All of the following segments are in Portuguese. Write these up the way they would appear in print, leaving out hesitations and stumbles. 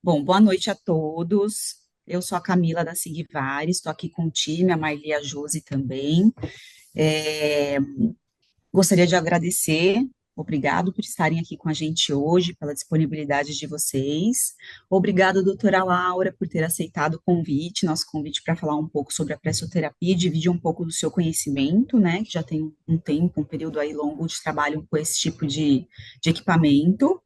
Bom, boa noite a todos. Eu sou a Camila da Sigvares, estou aqui com o time, a Marli e a Josi também. É, Gostaria de agradecer, obrigado por estarem aqui com a gente hoje, pela disponibilidade de vocês. Obrigada, doutora Laura, por ter aceitado o convite, nosso convite para falar um pouco sobre a pressoterapia e dividir um pouco do seu conhecimento, né, que já tem um tempo, um período aí longo de trabalho com esse tipo de equipamento.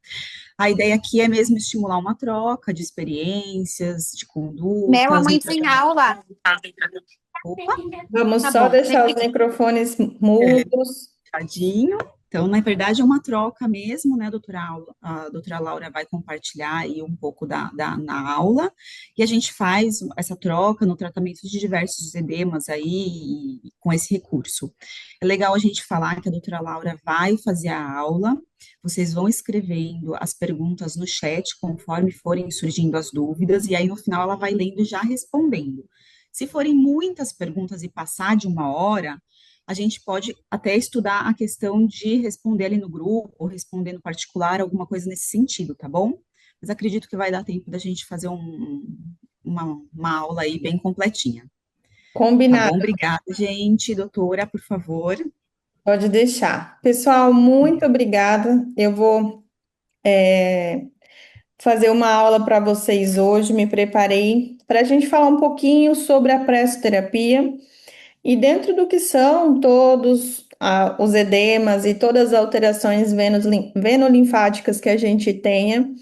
A ideia aqui é mesmo estimular uma troca de experiências, de Meu, a condutas, um mãe tem tratamento. aula. Opa, Tá vamos bom. só deixar os Tem- microfones mudos. Tadinho. Então, na verdade, é uma troca mesmo, né, a doutora Laura vai compartilhar aí um pouco na aula, e a gente faz essa troca no tratamento de diversos edemas aí com esse recurso. É legal a gente falar que a doutora Laura vai fazer a aula, vocês vão escrevendo as perguntas no chat conforme forem surgindo as dúvidas, e aí no final ela vai lendo e já respondendo. Se forem muitas perguntas e passar de uma hora, a gente pode até estudar a questão de responder ali no grupo, ou responder no particular, alguma coisa nesse sentido, tá bom? Mas acredito que vai dar tempo da gente fazer uma aula aí bem completinha. Tá bom? Combinado, Obrigada, gente. Doutora, por favor. pode deixar. Pessoal, muito obrigada. Eu vou fazer uma aula para vocês hoje. Me preparei para a gente falar um pouquinho sobre a pressoterapia e dentro do que são todos os edemas e todas as alterações venolinfáticas que a gente tenha.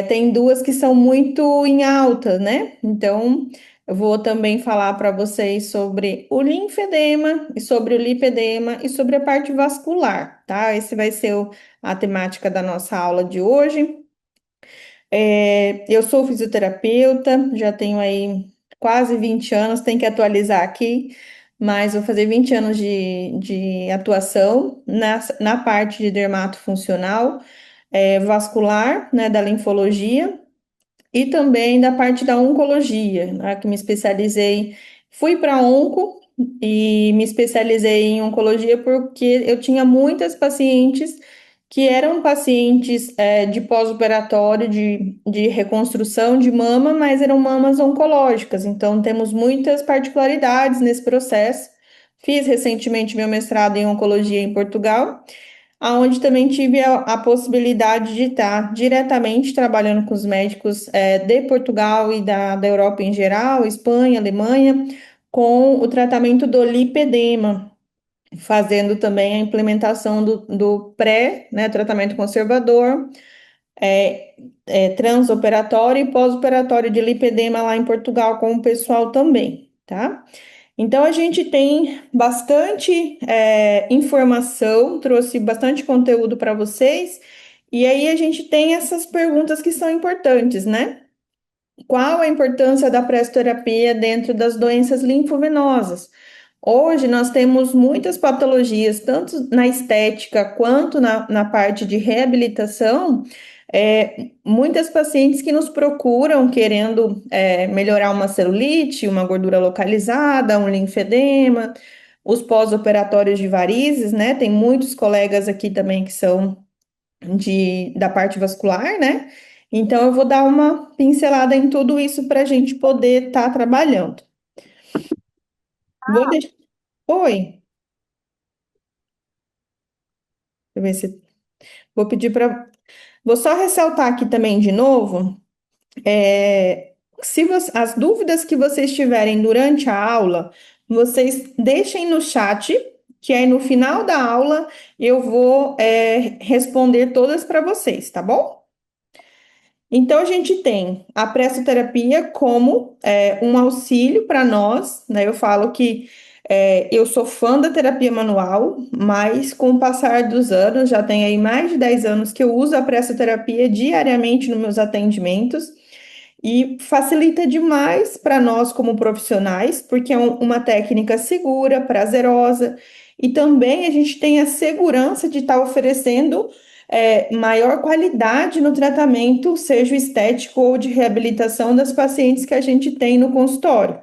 Tem duas que são muito em alta, né? Então, eu vou também falar para vocês sobre o linfedema e sobre o lipedema e sobre a parte vascular, tá? Esse vai ser a temática da nossa aula de hoje. Eu sou fisioterapeuta, já tenho aí quase 20 anos, tem que atualizar aqui, mas vou fazer 20 anos de atuação na parte de dermatofuncional, vascular, né, da linfologia e também da parte da oncologia, né, que me especializei, fui para onco e me especializei em oncologia porque eu tinha muitas pacientes que eram pacientes de pós-operatório, de reconstrução de mama, mas eram mamas oncológicas, então temos muitas particularidades nesse processo. Fiz recentemente meu mestrado em oncologia em Portugal, aonde também tive a possibilidade de estar diretamente trabalhando com os médicos de Portugal e da Europa em geral, Espanha, Alemanha, com o tratamento do lipedema, fazendo também a implementação do pré, né, tratamento conservador, é, transoperatório e pós-operatório de lipedema lá em Portugal com o pessoal também, tá? Então, a gente tem bastante informação, trouxe bastante conteúdo para vocês, e aí a gente tem essas perguntas que são importantes, né? Qual a importância da pressoterapia dentro das doenças linfovenosas? Hoje nós temos muitas patologias, tanto na estética quanto na parte de reabilitação. Muitas pacientes que nos procuram querendo melhorar uma celulite, uma gordura localizada, um linfedema, os pós-operatórios de varizes, né? Tem muitos colegas aqui também que são da parte vascular, né? Então eu vou dar uma pincelada em tudo isso para a gente poder estar trabalhando. Vou deixar. Oi, deixa eu ver se. Vou pedir para. Vou só ressaltar aqui também de novo. Se as dúvidas que vocês tiverem durante a aula, vocês deixem no chat, que aí no final da aula eu vou responder todas para vocês, tá bom? Então, a gente tem a pressoterapia como um auxílio para nós, né? Eu falo que eu sou fã da terapia manual, mas com o passar dos anos, já tem aí mais de 10 anos que eu uso a pressoterapia diariamente nos meus atendimentos e facilita demais para nós como profissionais, porque é uma técnica segura, prazerosa, e também a gente tem a segurança de estar oferecendo maior qualidade no tratamento, seja o estético ou de reabilitação das pacientes que a gente tem no consultório.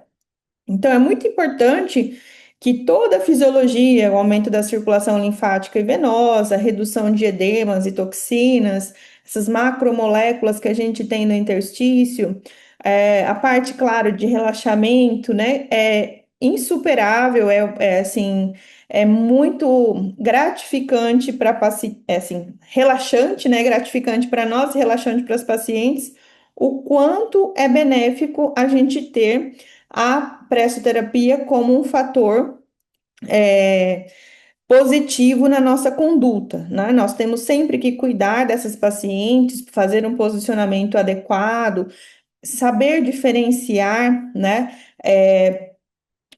Então, é muito importante que toda a fisiologia, o aumento da circulação linfática e venosa, a redução de edemas e toxinas, essas macromoléculas que a gente tem no interstício, a parte, claro, de relaxamento, né, é insuperável, assim, é muito gratificante para paciente, assim, relaxante, né, gratificante para nós, relaxante para os pacientes, o quanto é benéfico a gente ter a pressoterapia como um fator é, positivo na nossa conduta, né? Nós temos sempre que cuidar dessas pacientes, fazer um posicionamento adequado, saber diferenciar, né,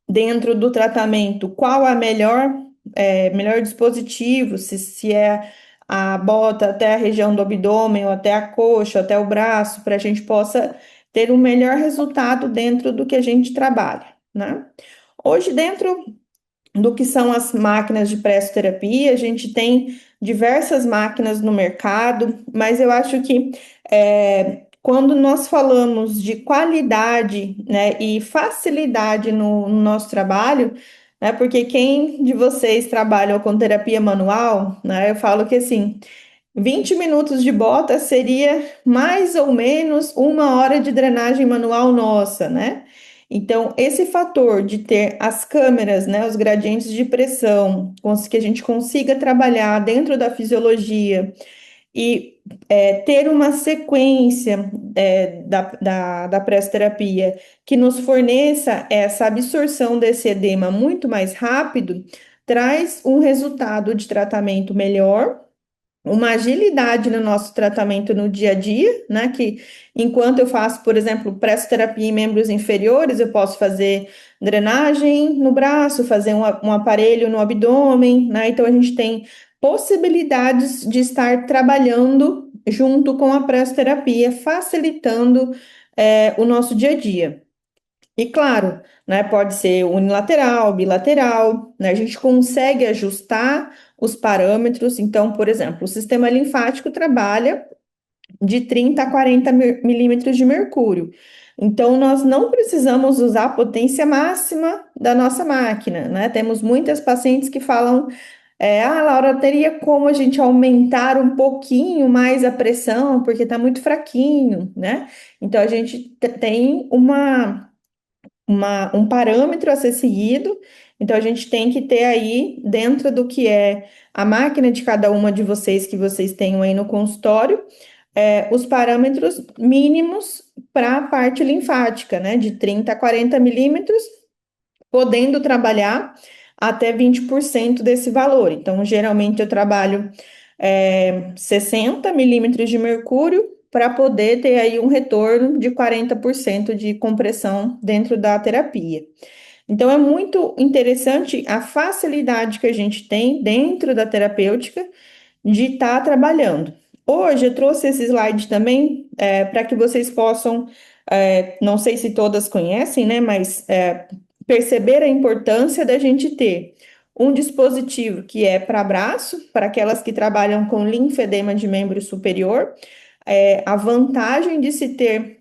dentro do tratamento, qual a melhor dispositivo, se é a bota até a região do abdômen, ou até a coxa, ou até o braço, para a gente possa ter um melhor resultado dentro do que a gente trabalha, né? Hoje, dentro do que são as máquinas de pressoterapia. A gente tem diversas máquinas no mercado, mas eu acho que quando nós falamos de qualidade, né, e facilidade no nosso trabalho, né, porque quem de vocês trabalha com terapia manual, né, eu falo que assim, 20 minutos de bota seria mais ou menos 1 hora de drenagem manual nossa, né? Então, esse fator de ter as câmeras, né, os gradientes de pressão, que a gente consiga trabalhar dentro da fisiologia e ter uma sequência da pressoterapia que nos forneça essa absorção desse edema muito mais rápido, traz um resultado de tratamento melhor, uma agilidade no nosso tratamento no dia a dia, né? Que enquanto eu faço, por exemplo, pressoterapia em membros inferiores, eu posso fazer drenagem no braço, fazer um aparelho no abdômen, né? Então a gente tem possibilidades de estar trabalhando junto com a pressoterapia, facilitando o nosso dia a dia. E claro, né, pode ser unilateral, bilateral, né, a gente consegue ajustar os parâmetros. Então, por exemplo, o sistema linfático trabalha de 30 a 40 milímetros de mercúrio. Então, nós não precisamos usar a potência máxima da nossa máquina, né? Temos muitas pacientes que falam, Laura, teria como a gente aumentar um pouquinho mais a pressão, porque está muito fraquinho, né? Então, a gente tem um parâmetro a ser seguido. Então, a gente tem que ter aí, dentro do que é a máquina de cada uma de vocês, que vocês tenham aí no consultório, os parâmetros mínimos para a parte linfática, né? De 30 a 40 milímetros, podendo trabalhar até 20% desse valor. Então, geralmente eu trabalho 60 milímetros de mercúrio para poder ter aí um retorno de 40% de compressão dentro da terapia. Então, é muito interessante a facilidade que a gente tem dentro da terapêutica de estar trabalhando. Hoje eu trouxe esse slide também para que vocês possam, não sei se todas conhecem, né, mas perceber a importância da gente ter um dispositivo que é para braço, para aquelas que trabalham com linfedema de membro superior, a vantagem de se ter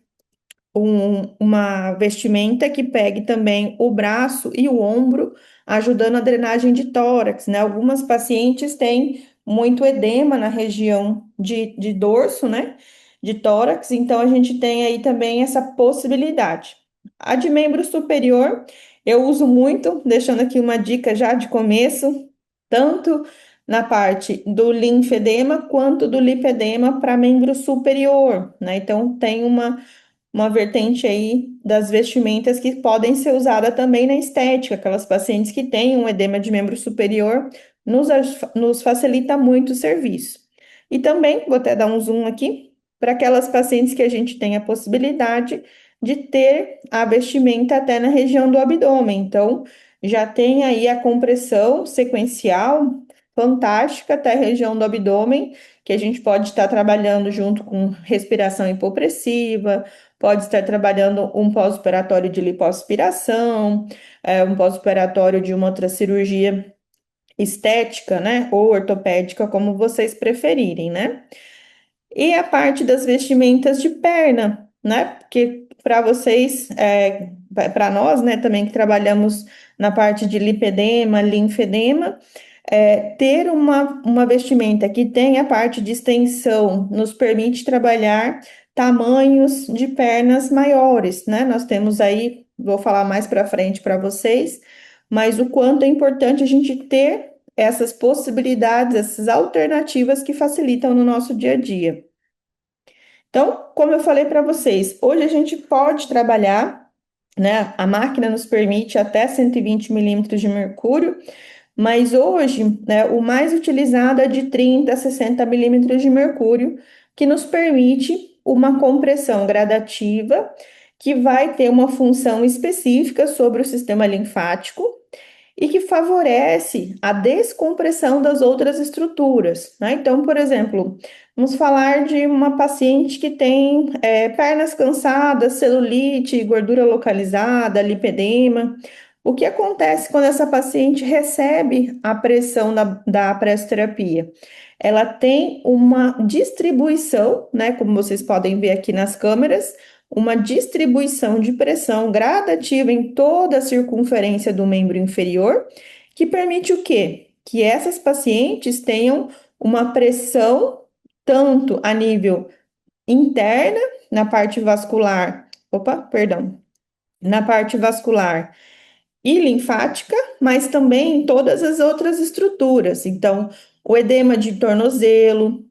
uma vestimenta que pegue também o braço e o ombro, ajudando a drenagem de tórax, né? Algumas pacientes têm muito edema na região de dorso, né? De tórax, então a gente tem aí também essa possibilidade. A de membro superior, eu uso muito, deixando aqui uma dica já de começo, tanto na parte do linfedema quanto do lipedema para membro superior, né? Então tem uma vertente aí das vestimentas que podem ser usadas também na estética. Aquelas pacientes que têm um edema de membro superior, nos facilita muito o serviço. E também, vou até dar um zoom aqui, para aquelas pacientes que a gente tem a possibilidade de ter a vestimenta até na região do abdômen. Então, já tem aí a compressão sequencial fantástica até a região do abdômen, que a gente pode estar trabalhando junto com respiração hipopressiva, pode estar trabalhando um pós-operatório de lipoaspiração, um pós-operatório de uma outra cirurgia estética, né, ou ortopédica, como vocês preferirem, né? E a parte das vestimentas de perna, né? Porque para vocês, para nós, né, também que trabalhamos na parte de lipedema, linfedema, ter uma vestimenta que tenha parte de extensão nos permite trabalhar tamanhos de pernas maiores, né? Nós temos aí, vou falar mais para frente para vocês, mas o quanto é importante a gente ter essas possibilidades, essas alternativas que facilitam no nosso dia a dia. Então, como eu falei para vocês, hoje a gente pode trabalhar, né? A máquina nos permite até 120 milímetros de mercúrio, mas hoje, né, o mais utilizado é de 30 a 60 milímetros de mercúrio, que nos permite uma compressão gradativa, que vai ter uma função específica sobre o sistema linfático e que favorece a descompressão das outras estruturas, né? Então, por exemplo, vamos falar de uma paciente que tem pernas cansadas, celulite, gordura localizada, lipedema. O que acontece quando essa paciente recebe a pressão da pressoterapia? Ela tem uma distribuição, né? Como vocês podem ver aqui nas câmeras, uma distribuição de pressão gradativa em toda a circunferência do membro inferior, que permite o quê? Que essas pacientes tenham uma pressão tanto a nível interna, na parte vascular, na parte vascular e linfática, mas também em todas as outras estruturas. Então, o edema de tornozelo,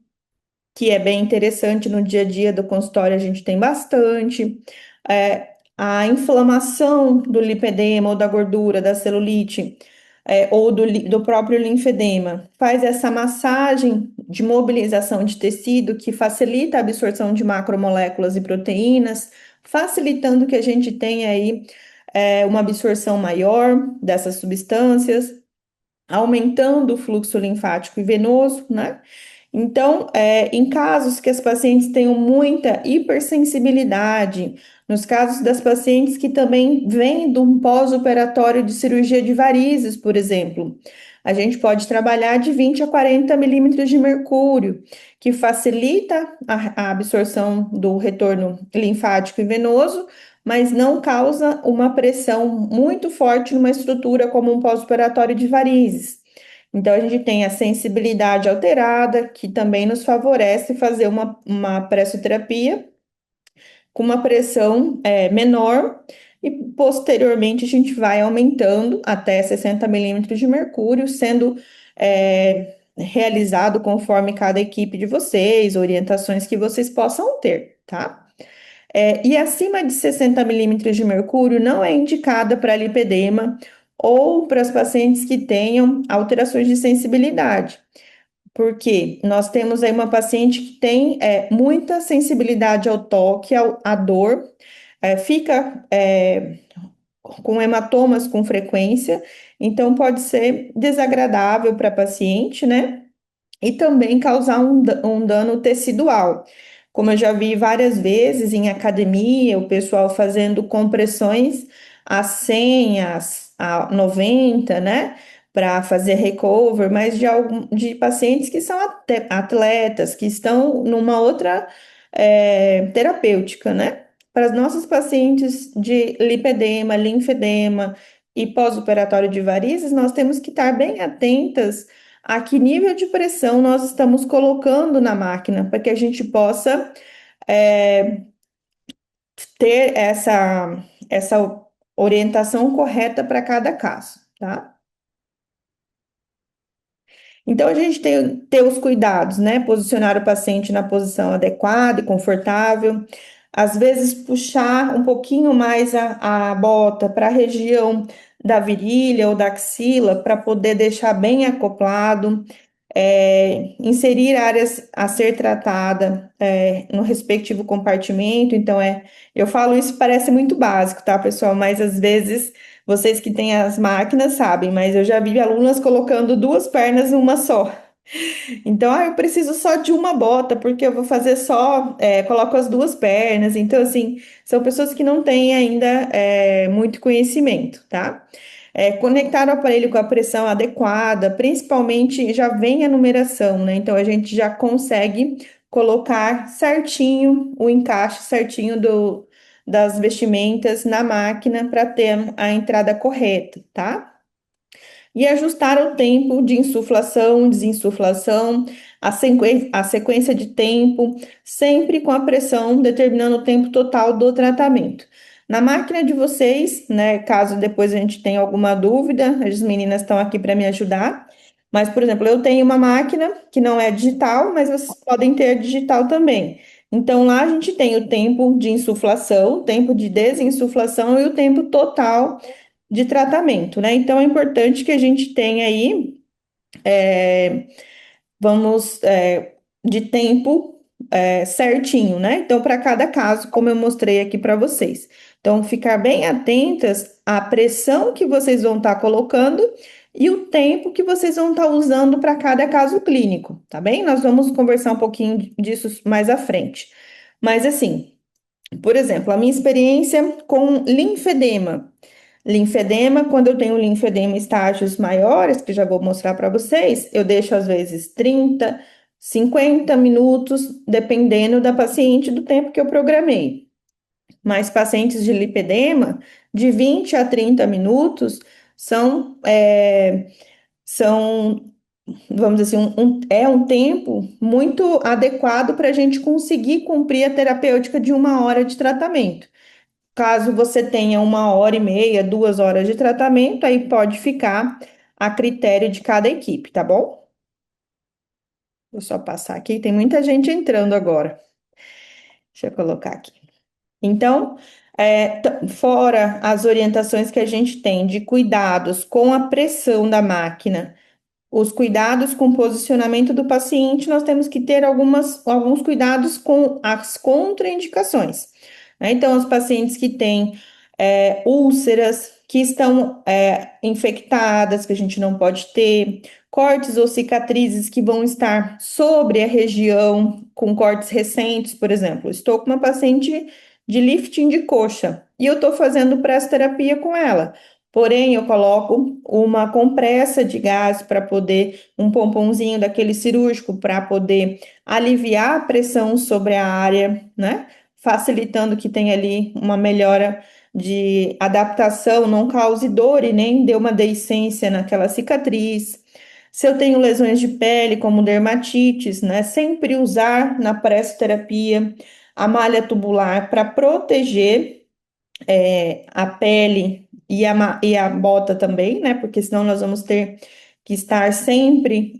que é bem interessante no dia a dia do consultório, a gente tem bastante. A inflamação do lipedema ou da gordura, da celulite, ou do próprio linfedema, faz essa massagem de mobilização de tecido que facilita a absorção de macromoléculas e proteínas, facilitando que a gente tenha aí uma absorção maior dessas substâncias, aumentando o fluxo linfático e venoso, né? Então, em casos que as pacientes tenham muita hipersensibilidade, nos casos das pacientes que também vêm de um pós-operatório de cirurgia de varizes, por exemplo, a gente pode trabalhar de 20 a 40 milímetros de mercúrio, que facilita a absorção do retorno linfático e venoso, mas não causa uma pressão muito forte numa estrutura como um pós-operatório de varizes. Então, a gente tem a sensibilidade alterada, que também nos favorece fazer uma pressoterapia com uma pressão menor, e posteriormente a gente vai aumentando até 60 milímetros de mercúrio, sendo realizado conforme cada equipe de vocês, orientações que vocês possam ter, tá? E acima de 60 milímetros de mercúrio não é indicada para lipedema ou para as pacientes que tenham alterações de sensibilidade, porque nós temos aí uma paciente que tem muita sensibilidade ao toque, à dor, fica com hematomas com frequência, então pode ser desagradável para a paciente, né? E também causar um dano tecidual. Como eu já vi várias vezes em academia, o pessoal fazendo compressões a 100, a 90, né? Para fazer recover, mas de pacientes que são atletas, que estão numa outra terapêutica, né? Para as nossas pacientes de lipedema, linfedema e pós-operatório de varizes, nós temos que estar bem atentas a que nível de pressão nós estamos colocando na máquina, para que a gente possa é, ter essa orientação correta para cada caso, tá? Então, a gente tem que ter os cuidados, né? Posicionar o paciente na posição adequada e confortável. Às vezes, puxar um pouquinho mais a bota para a região da virilha ou da axila, para poder deixar bem acoplado. Inserir áreas a ser tratada no respectivo compartimento. Então, eu falo isso, parece muito básico, tá, pessoal? Mas às vezes vocês que têm as máquinas sabem, mas eu já vi alunas colocando duas pernas em uma só. Então, eu preciso só de uma bota, porque eu vou fazer só, coloco as duas pernas. Então, assim, são pessoas que não têm ainda muito conhecimento, tá? Conectar o aparelho com a pressão adequada, principalmente já vem a numeração, né? Então, a gente já consegue colocar certinho o encaixe certinho das vestimentas na máquina para ter a entrada correta, tá? e ajustar o tempo de insuflação, desinsuflação, a sequência de tempo, sempre com a pressão determinando o tempo total do tratamento. Na máquina de vocês, né, caso depois a gente tenha alguma dúvida, as meninas estão aqui para me ajudar. Mas, por exemplo, eu tenho uma máquina que não é digital, mas vocês podem ter digital também. Então, lá a gente tem o tempo de insuflação, o tempo de desinsuflação e o tempo total de tratamento, né? Então, é importante que a gente tenha aí, é, vamos, de tempo certinho, né? Então, para cada caso, como eu mostrei aqui para vocês. Então, ficar bem atentas à pressão que vocês vão estar colocando e o tempo que vocês vão estar usando para cada caso clínico, tá bem? Nós vamos conversar um pouquinho disso mais à frente. Mas, assim, por exemplo, a minha experiência com linfedema. Linfedema, quando eu tenho linfedema em estágios maiores, que já vou mostrar para vocês, eu deixo às vezes 30, 50 minutos, dependendo da paciente, do tempo que eu programei. Mas pacientes de lipedema, de 20 a 30 minutos, são, são vamos dizer assim, é um tempo muito adequado para a gente conseguir cumprir a terapêutica de 1 hora de tratamento. Caso você tenha 1 hora e meia, 2 horas de tratamento, aí pode ficar a critério de cada equipe, tá bom? Vou só passar aqui, tem muita gente entrando agora. Deixa eu colocar aqui. Então, fora as orientações que a gente tem de cuidados com a pressão da máquina, os cuidados com o posicionamento do paciente, nós temos que ter alguns cuidados com as contraindicações, né? Então, os pacientes que têm úlceras, que estão infectadas, que a gente não pode ter, cortes ou cicatrizes que vão estar sobre a região, com cortes recentes, por exemplo. Estou com uma paciente de lifting de coxa e eu estou fazendo pressoterapia com ela. Porém, eu coloco uma compressa de gás para poder, um pomponzinho daquele cirúrgico para poder aliviar a pressão sobre a área, né? Facilitando que tenha ali uma melhora de adaptação, não cause dor e nem dê uma deiscência naquela cicatriz. Se eu tenho lesões de pele, como dermatites, né? Sempre usar na pressoterapia a malha tubular para proteger a pele e a bota também, né? Porque senão nós vamos ter que estar sempre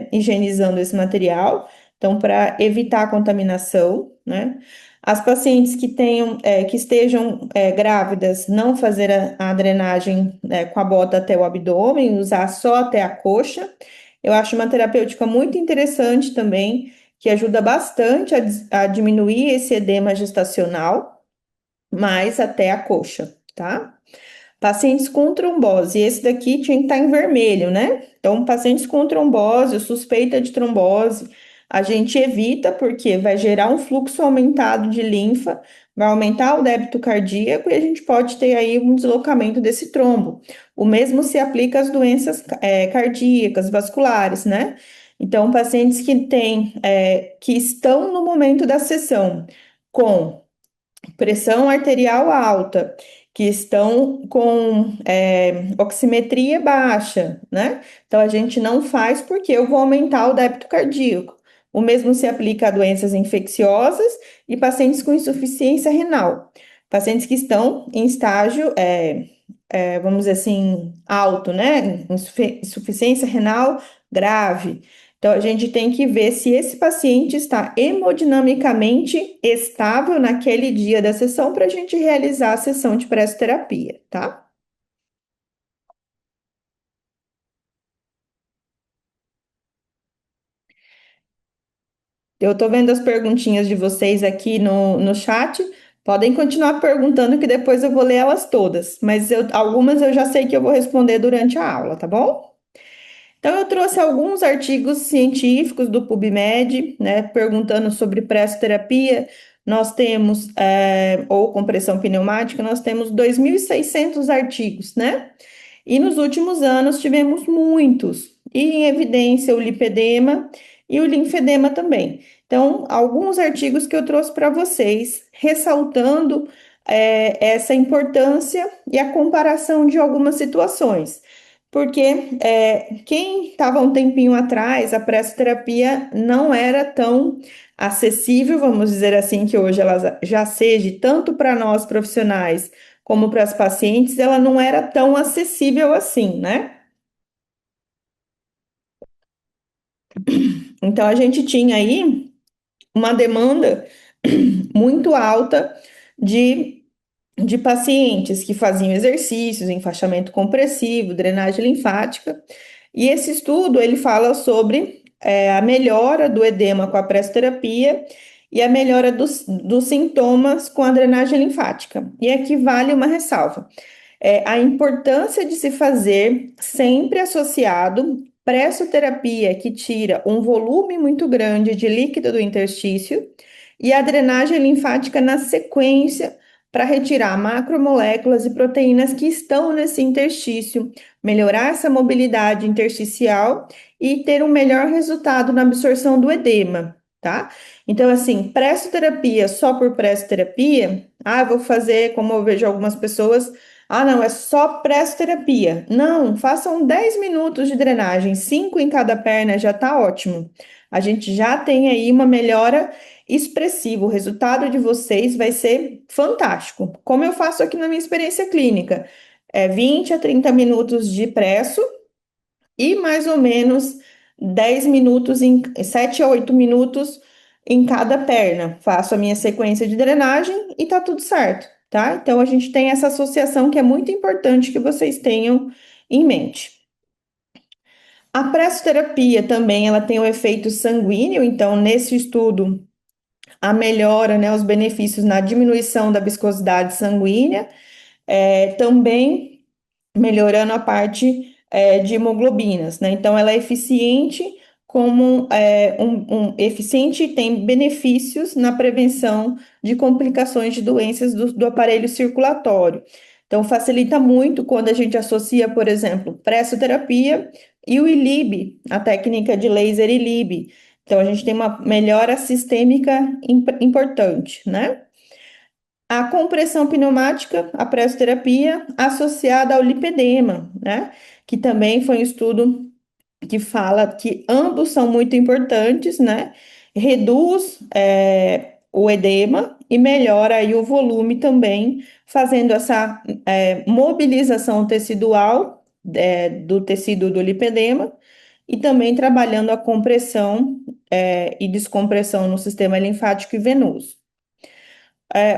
higienizando esse material. Então, para evitar a contaminação, né? As pacientes que tenham, que estejam grávidas, não fazer a drenagem com a bota até o abdômen, usar só até a coxa. Eu acho uma terapêutica muito interessante também, que ajuda bastante a diminuir esse edema gestacional, mais até a coxa, tá? Pacientes com trombose, esse daqui tinha que estar em vermelho, né? Então, pacientes com trombose, suspeita de trombose, a gente evita porque vai gerar um fluxo aumentado de linfa, vai aumentar o débito cardíaco e a gente pode ter aí um deslocamento desse trombo. O mesmo se aplica às doenças cardíacas, vasculares, né? Então, pacientes que estão no momento da sessão com pressão arterial alta, que estão com oximetria baixa, né? Então a gente não faz porque eu vou aumentar o débito cardíaco. O mesmo se aplica a doenças infecciosas e pacientes com insuficiência renal. Pacientes que estão em estágio, vamos dizer assim, alto, né? Insuficiência renal grave. Então, a gente tem que ver se esse paciente está hemodinamicamente estável naquele dia da sessão para a gente realizar a sessão de pressoterapia, tá? Eu estou vendo as perguntinhas de vocês aqui no chat. Podem continuar perguntando que depois eu vou ler elas todas, mas algumas eu já sei que eu vou responder durante a aula, tá bom? Então, eu trouxe alguns artigos científicos do PubMed, né, perguntando sobre pressoterapia. Nós temos, ou compressão pneumática, nós temos 2.600 artigos, né? E nos últimos anos tivemos muitos, e em evidência o lipedema e o linfedema também. Então, alguns artigos que eu trouxe para vocês, ressaltando, essa importância e a comparação de algumas situações. porque quem estava um tempinho atrás, a pressoterapia não era tão acessível, vamos dizer assim, que hoje ela já seja, tanto para nós profissionais como para as pacientes, ela não era tão acessível assim, né? Então a gente tinha aí uma demanda muito alta de pacientes que faziam exercícios, enfaixamento compressivo, drenagem linfática. E esse estudo ele fala sobre a melhora do edema com a pressoterapia e a melhora dos sintomas com a drenagem linfática. E aqui vale uma ressalva. A importância de se fazer sempre associado pressoterapia, que tira um volume muito grande de líquido do interstício, e a drenagem linfática na sequência para retirar macromoléculas e proteínas que estão nesse interstício, melhorar essa mobilidade intersticial e ter um melhor resultado na absorção do edema, tá? Então, assim, pressoterapia só por pressoterapia, vou fazer, como eu vejo algumas pessoas, não, é só pressoterapia. Não, façam 10 minutos de drenagem, 5 em cada perna já tá ótimo. A gente já tem aí uma melhora expressiva. O resultado de vocês vai ser fantástico. Como eu faço aqui na minha experiência clínica, 20 a 30 minutos de presso e mais ou menos 10 minutos, 7 a 8 minutos em cada perna. Faço a minha sequência de drenagem e tá tudo certo, tá? Então a gente tem essa associação que é muito importante que vocês tenham em mente. A pressoterapia também ela tem o efeito sanguíneo, então nesse estudo a melhora, né, os benefícios na diminuição da viscosidade sanguínea, também melhorando a parte de hemoglobinas, né? Então, ela é eficiente como eficiente e tem benefícios na prevenção de complicações de doenças do aparelho circulatório. Então, facilita muito quando a gente associa, por exemplo, pressoterapia e o ILIB, a técnica de laser ILIB. Então, a gente tem uma melhora sistêmica importante, né? A compressão pneumática, a pressoterapia, associada ao lipedema, né? Que também foi um estudo que fala que ambos são muito importantes, né? Reduz o edema e melhora aí o volume também, fazendo essa mobilização tecidual do tecido do lipedema e também trabalhando a compressão e descompressão no sistema linfático e venoso.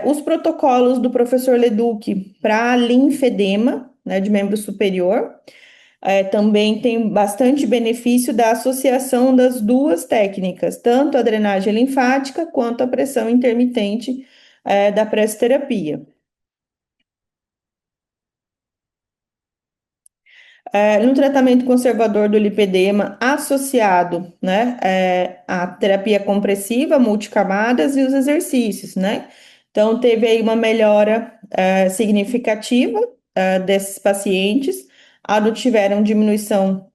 Os protocolos do professor Leduc para linfedema, né, de membro superior, também tem bastante benefício da associação das duas técnicas, tanto a drenagem linfática quanto a pressão intermitente, da pressoterapia. No tratamento conservador do lipedema associado, né, à terapia compressiva, multicamadas e os exercícios, né? Então, teve aí uma melhora significativa desses pacientes, tiveram diminuição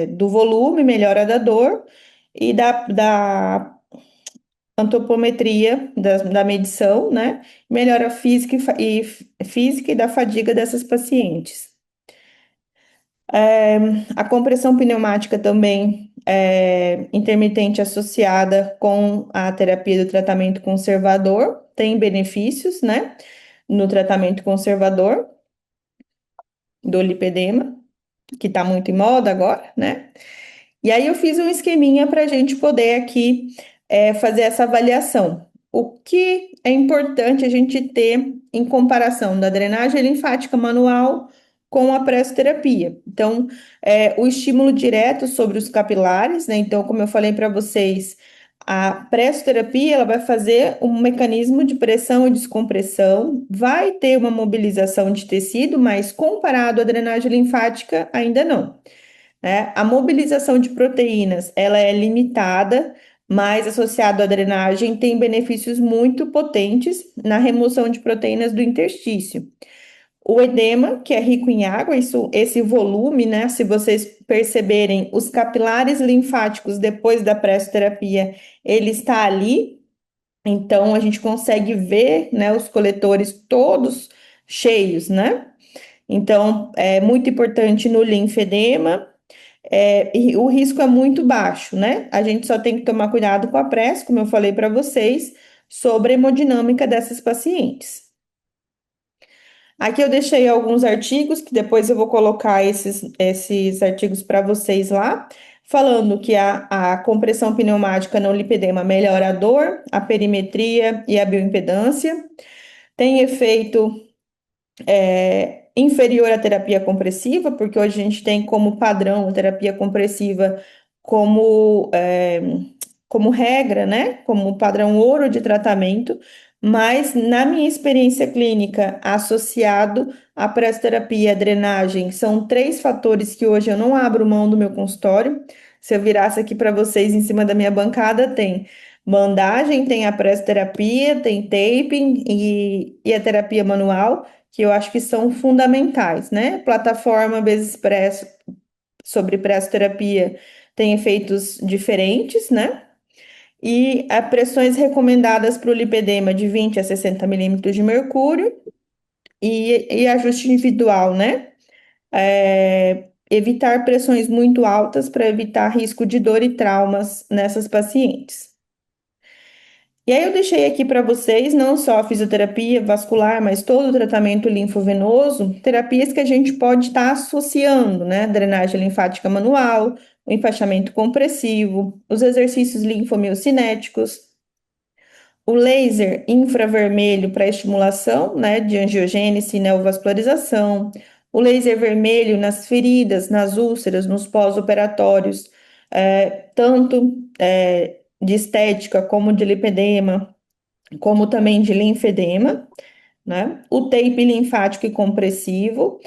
do volume, melhora da dor e da antropometria da medição, né? Melhora física física e da fadiga dessas pacientes. A compressão pneumática também é intermitente associada com a terapia do tratamento conservador, tem benefícios, né, no tratamento conservador do lipedema, que está muito em moda agora, né? E aí eu fiz um esqueminha para a gente poder aqui fazer essa avaliação. O que é importante a gente ter em comparação da drenagem linfática manual com a pressoterapia? Então, o estímulo direto sobre os capilares, né? Então, como eu falei para vocês, a pressoterapia ela vai fazer um mecanismo de pressão e descompressão, vai ter uma mobilização de tecido, mas comparado à drenagem linfática, ainda não, né? A mobilização de proteínas, ela é limitada, mas associado à drenagem tem benefícios muito potentes na remoção de proteínas do interstício. O edema, que é rico em água, esse volume, né? Se vocês perceberem, os capilares linfáticos depois da pressoterapia, ele está ali, então a gente consegue ver, né, os coletores todos cheios, né? Então, é muito importante no linfedema, e o risco é muito baixo, né? A gente só tem que tomar cuidado com a pressa, como eu falei para vocês, sobre a hemodinâmica dessas pacientes. Aqui eu deixei alguns artigos, que depois eu vou colocar esses artigos para vocês lá, falando que a compressão pneumática no lipedema melhora a dor, a perimetria e a bioimpedância, tem efeito inferior à terapia compressiva, porque hoje a gente tem como padrão a terapia compressiva como, como regra, né? Como padrão ouro de tratamento, mas na minha experiência clínica, associado à pressoterapia e à drenagem, são três fatores que hoje eu não abro mão do meu consultório. Se eu virasse aqui para vocês em cima da minha bancada, tem bandagem, tem a pressoterapia, tem taping e a terapia manual, que eu acho que são fundamentais, né? Plataforma Expresso sobre pressoterapia tem efeitos diferentes, né? E as pressões recomendadas para o lipedema de 20 a 60 milímetros de mercúrio e ajuste individual, né? Evitar pressões muito altas para evitar risco de dor e traumas nessas pacientes. E aí eu deixei aqui para vocês não só a fisioterapia vascular, mas todo o tratamento linfovenoso, terapias que a gente pode estar associando, né? Drenagem linfática manual, o enfaixamento compressivo, os exercícios linfomiocinéticos, o laser infravermelho para estimulação, né, de angiogênese e neovascularização, o laser vermelho nas feridas, nas úlceras, nos pós-operatórios, tanto de estética como de lipedema, como também de linfedema, né? O tape linfático e compressivo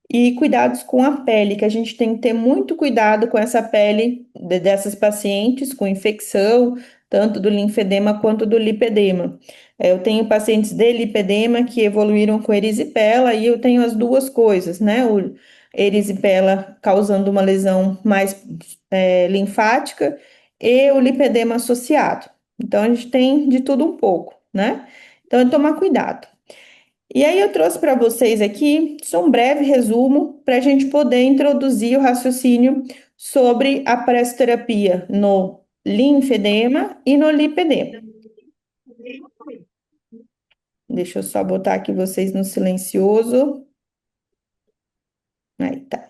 e cuidados com a pele, que a gente tem que ter muito cuidado com essa pele dessas pacientes com infecção, tanto do linfedema quanto do lipedema. Eu tenho pacientes de lipedema que evoluíram com erisipela e eu tenho as duas coisas, né? O erisipela causando uma lesão mais linfática e o lipedema associado. Então, a gente tem de tudo um pouco, né? Então, é tomar cuidado. E aí eu trouxe para vocês aqui só um breve resumo para a gente poder introduzir o raciocínio sobre a pressoterapia no linfedema e no lipedema. Deixa eu só botar aqui vocês no silencioso. Aí tá.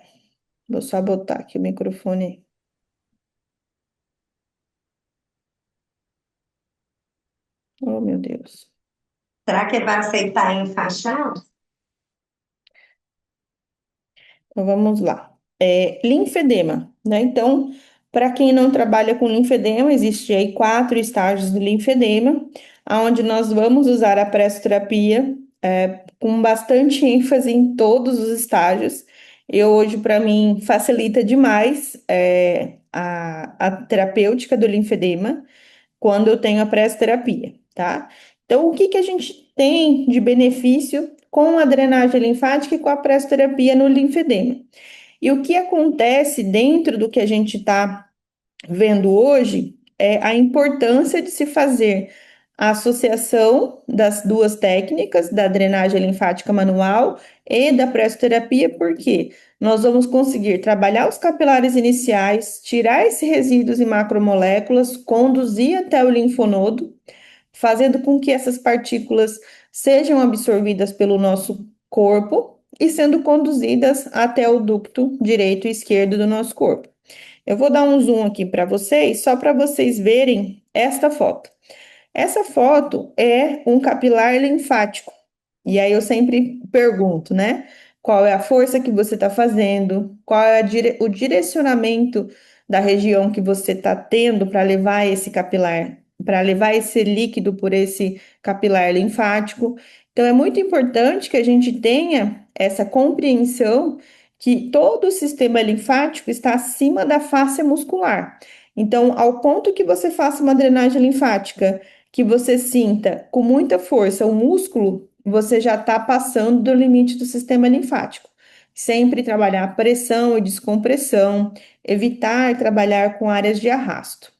Vou só botar aqui o microfone. Oh, meu Deus. Será que ele vai aceitar enfaixar? Então vamos lá. Linfedema, né? Então, para quem não trabalha com linfedema, existe aí 4 estágios do linfedema, onde nós vamos usar a pressoterapia com bastante ênfase em todos os estágios. E hoje, para mim, facilita demais a terapêutica do linfedema quando eu tenho a pressoterapia, tá? Então, o que que a gente tem de benefício com a drenagem linfática e com a pressoterapia no linfedema? E o que acontece dentro do que a gente está vendo hoje é a importância de se fazer a associação das duas técnicas, da drenagem linfática manual e da pressoterapia, porque nós vamos conseguir trabalhar os capilares iniciais, tirar esses resíduos e macromoléculas, conduzir até o linfonodo, fazendo com que essas partículas sejam absorvidas pelo nosso corpo e sendo conduzidas até o ducto direito e esquerdo do nosso corpo. Eu vou dar um zoom aqui para vocês, só para vocês verem esta foto. Essa foto é um capilar linfático. E aí eu sempre pergunto, né? Qual é a força que você está fazendo? Qual é o direcionamento da região que você está tendo para levar esse capilar, para levar esse líquido por esse capilar linfático? Então é muito importante que a gente tenha essa compreensão que todo o sistema linfático está acima da face muscular. Então, ao ponto que você faça uma drenagem linfática, que você sinta com muita força o músculo, você já está passando do limite do sistema linfático. Sempre trabalhar pressão e descompressão, evitar trabalhar com áreas de arrasto.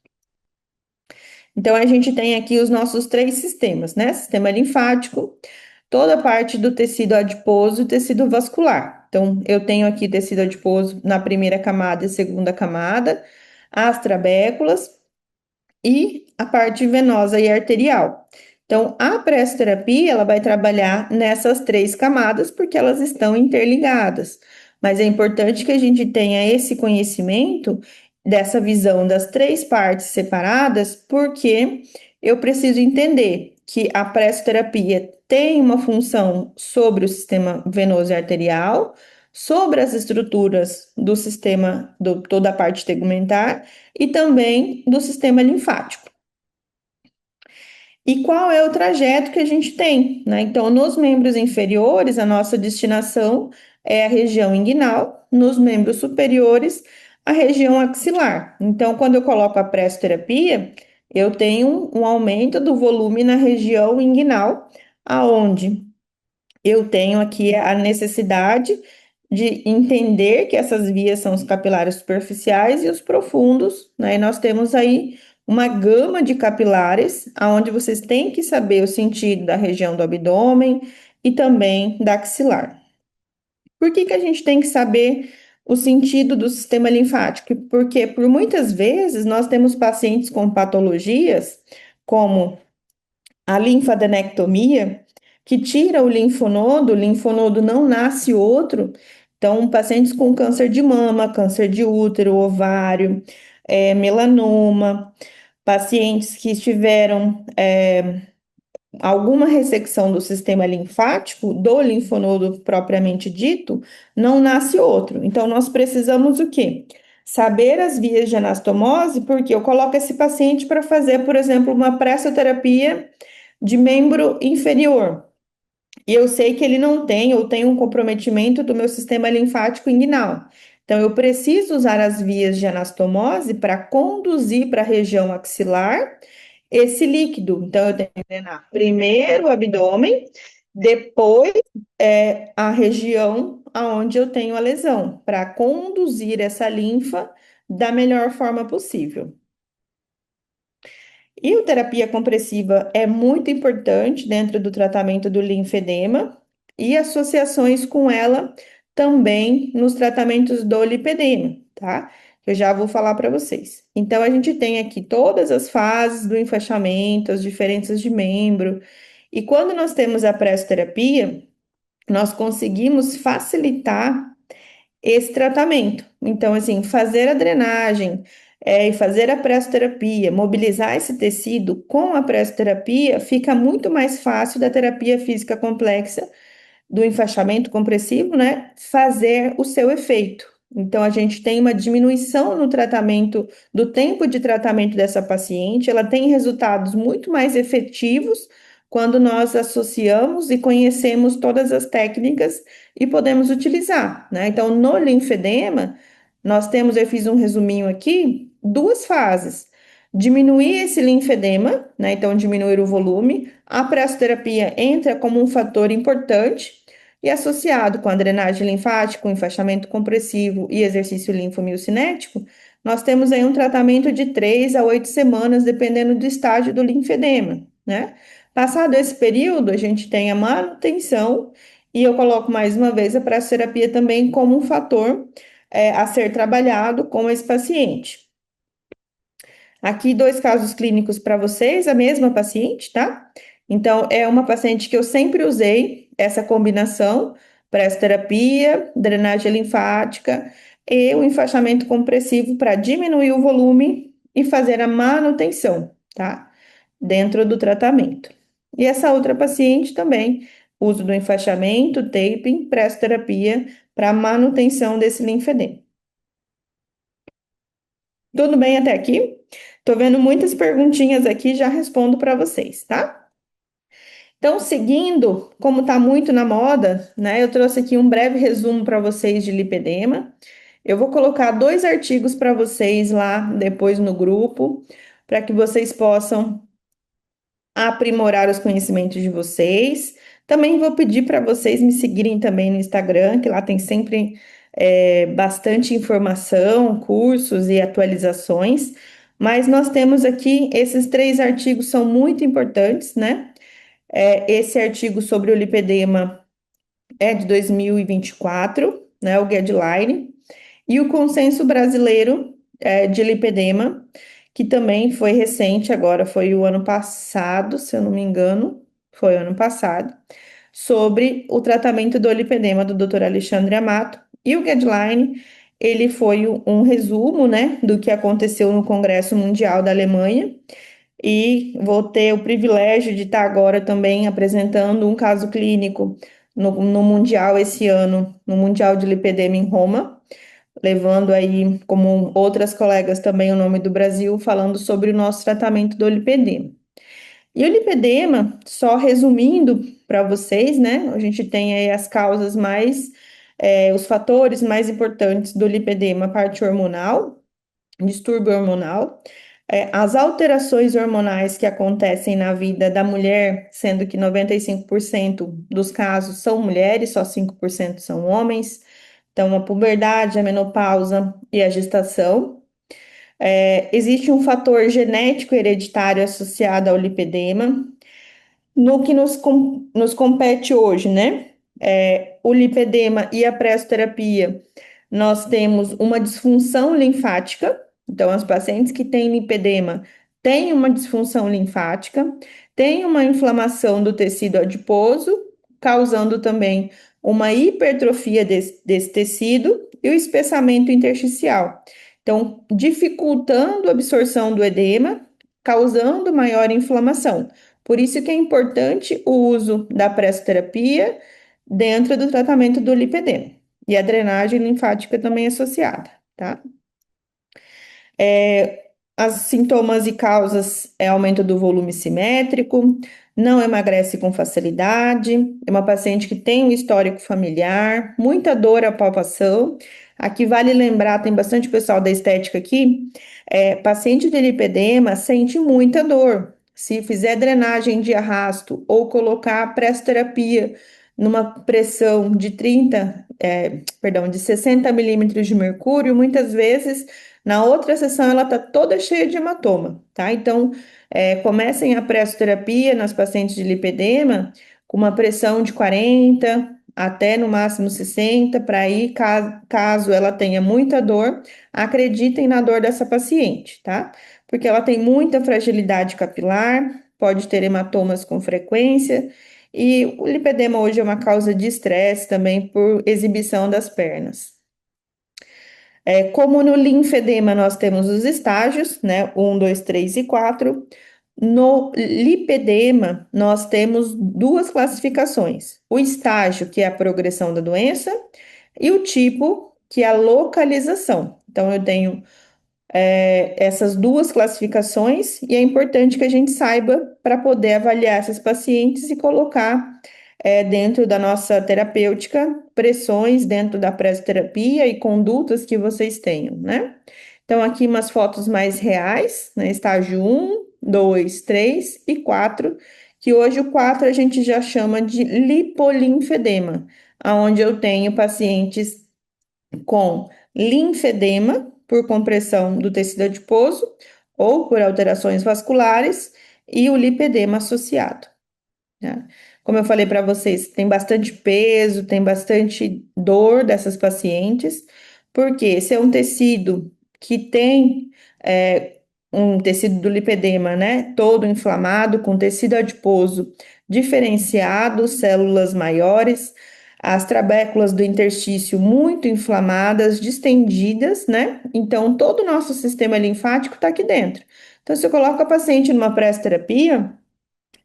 Então, a gente tem aqui os nossos 3 sistemas, né? Sistema linfático, toda a parte do tecido adiposo e tecido vascular. Então, eu tenho aqui tecido adiposo na primeira camada e segunda camada, as trabéculas e a parte venosa e arterial. Então, a pressoterapia, ela vai trabalhar nessas três camadas porque elas estão interligadas. Mas é importante que a gente tenha esse conhecimento dessa visão das três partes separadas, porque eu preciso entender que a pressoterapia tem uma função sobre o sistema venoso e arterial, sobre as estruturas do sistema, toda a parte tegumentar e também do sistema linfático. E qual é o trajeto que a gente tem, né? Então, nos membros inferiores, a nossa destinação é a região inguinal, nos membros superiores, a região axilar. Então, quando eu coloco a pressoterapia, eu tenho um aumento do volume na região inguinal, aonde eu tenho aqui a necessidade de entender que essas vias são os capilares superficiais e os profundos, né? E nós temos aí uma gama de capilares, aonde vocês têm que saber o sentido da região do abdômen e também da axilar. Por que que a gente tem que saber o sentido do sistema linfático? Porque por muitas vezes nós temos pacientes com patologias como a linfadenectomia, que tira o linfonodo não nasce outro. Então, pacientes com câncer de mama, câncer de útero, ovário, melanoma, pacientes que tiveram alguma ressecção do sistema linfático, do linfonodo propriamente dito, não nasce outro. Então, nós precisamos o quê? Saber as vias de anastomose, porque eu coloco esse paciente para fazer, por exemplo, uma pressoterapia de membro inferior. E eu sei que ele não tem ou tem um comprometimento do meu sistema linfático inguinal. Então, eu preciso usar as vias de anastomose para conduzir para a região axilar esse líquido. Então, eu tenho que drenar primeiro o abdômen, depois a região aonde eu tenho a lesão, para conduzir essa linfa da melhor forma possível. E a terapia compressiva é muito importante dentro do tratamento do linfedema e associações com ela também nos tratamentos do lipedema, tá? Eu já vou falar para vocês. Então, a gente tem aqui todas as fases do enfaixamento, as diferenças de membro. E quando nós temos a pressoterapia, nós conseguimos facilitar esse tratamento. Então, assim, fazer a drenagem e fazer a pressoterapia, mobilizar esse tecido com a pressoterapia, fica muito mais fácil da terapia física complexa, do enfaixamento compressivo, né, fazer o seu efeito. Então, a gente tem uma diminuição no tratamento, do tempo de tratamento dessa paciente, ela tem resultados muito mais efetivos quando nós associamos e conhecemos todas as técnicas e podemos utilizar, né? Então, no linfedema, nós temos, eu fiz um resuminho aqui, duas fases. Diminuir esse linfedema, né? Então, diminuir o volume. A pressoterapia entra como um fator importante e associado com a drenagem linfática, o enfaixamento compressivo e exercício linfomiocinético, nós temos aí um tratamento de 3 a 8 semanas, dependendo do estágio do linfedema, né? Passado esse período, a gente tem a manutenção, e eu coloco mais uma vez a pressoterapia também como um fator a ser trabalhado com esse paciente. Aqui, dois casos clínicos para vocês, a mesma paciente, tá? Então, é uma paciente que eu sempre usei essa combinação, pressoterapia, drenagem linfática e o enfaixamento compressivo para diminuir o volume e fazer a manutenção, tá? Dentro do tratamento. E essa outra paciente também, uso do enfaixamento, taping, pressoterapia para manutenção desse linfedema. Tudo bem até aqui? Tô vendo muitas perguntinhas aqui, já respondo para vocês, tá? Então, seguindo, como está muito na moda, né? Eu trouxe aqui um breve resumo para vocês de lipedema. Eu vou colocar 2 artigos para vocês lá depois no grupo, para que vocês possam aprimorar os conhecimentos de vocês. Também vou pedir para vocês me seguirem também no Instagram, que lá tem sempre bastante informação, cursos e atualizações. Mas nós temos aqui, esses 3 artigos são muito importantes, né? Esse artigo sobre o lipedema é de 2024, né, o guideline, e o Consenso Brasileiro de Lipedema, que também foi recente, agora foi o ano passado, se eu não me engano, foi o ano passado, sobre o tratamento do lipedema do Dr. Alexandre Amato. E o guideline, ele foi um resumo, né, do que aconteceu no Congresso Mundial da Alemanha, e vou ter o privilégio de estar agora também apresentando um caso clínico no Mundial esse ano, no Mundial de Lipedema em Roma, levando aí, como outras colegas também, o nome do Brasil, falando sobre o nosso tratamento do lipedema. E o lipedema, só resumindo para vocês, né? A gente tem aí as causas mais, os fatores mais importantes do lipedema, a parte hormonal, distúrbio hormonal, as alterações hormonais que acontecem na vida da mulher, sendo que 95% dos casos são mulheres, só 5% são homens. Então, a puberdade, a menopausa e a gestação. Existe um fator genético hereditário associado ao lipedema. No que nos compete hoje, né? O lipedema e a pressoterapia, nós temos uma disfunção linfática. Então, as pacientes que têm lipedema têm uma disfunção linfática, têm uma inflamação do tecido adiposo, causando também uma hipertrofia desse tecido e o espessamento intersticial. Então, dificultando a absorção do edema, causando maior inflamação. Por isso que é importante o uso da pressoterapia dentro do tratamento do lipedema. E a drenagem linfática também associada, tá? As sintomas e causas é aumento do volume simétrico, não emagrece com facilidade, é uma paciente que tem um histórico familiar, muita dor à palpação. Aqui vale lembrar, tem bastante pessoal da estética aqui, paciente de lipedema sente muita dor. Se fizer drenagem de arrasto ou colocar a pressoterapia numa pressão de 60 milímetros de mercúrio, muitas vezes na outra sessão, ela está toda cheia de hematoma, tá? Então, comecem a pressoterapia nas pacientes de lipedema com uma pressão de 40 até no máximo 60, para aí, caso ela tenha muita dor, acreditem na dor dessa paciente, tá? Porque ela tem muita fragilidade capilar, pode ter hematomas com frequência, e o lipedema hoje é uma causa de estresse também por exibição das pernas. Como no linfedema nós temos os estágios, né? 1, 2, 3 e 4. No lipedema, nós temos duas classificações: o estágio, que é a progressão da doença, e o tipo, que é a localização. Então, eu tenho essas duas classificações, e é importante que a gente saiba para poder avaliar essas pacientes e colocar dentro da nossa terapêutica pressões dentro da pressoterapia e condutas que vocês tenham, né? Então, aqui umas fotos mais reais, né? Estágio 1, 2, 3 e 4, que hoje o 4 a gente já chama de lipolinfedema, onde eu tenho pacientes com linfedema por compressão do tecido adiposo ou por alterações vasculares e o lipedema associado, né? Como eu falei para vocês, tem bastante peso, tem bastante dor dessas pacientes, porque esse é um tecido que tem um tecido do lipedema, né? Todo inflamado, com tecido adiposo diferenciado, células maiores, as trabéculas do interstício muito inflamadas, distendidas, né? Então, todo o nosso sistema linfático está aqui dentro. Então, se eu coloco a paciente numa pressoterapia,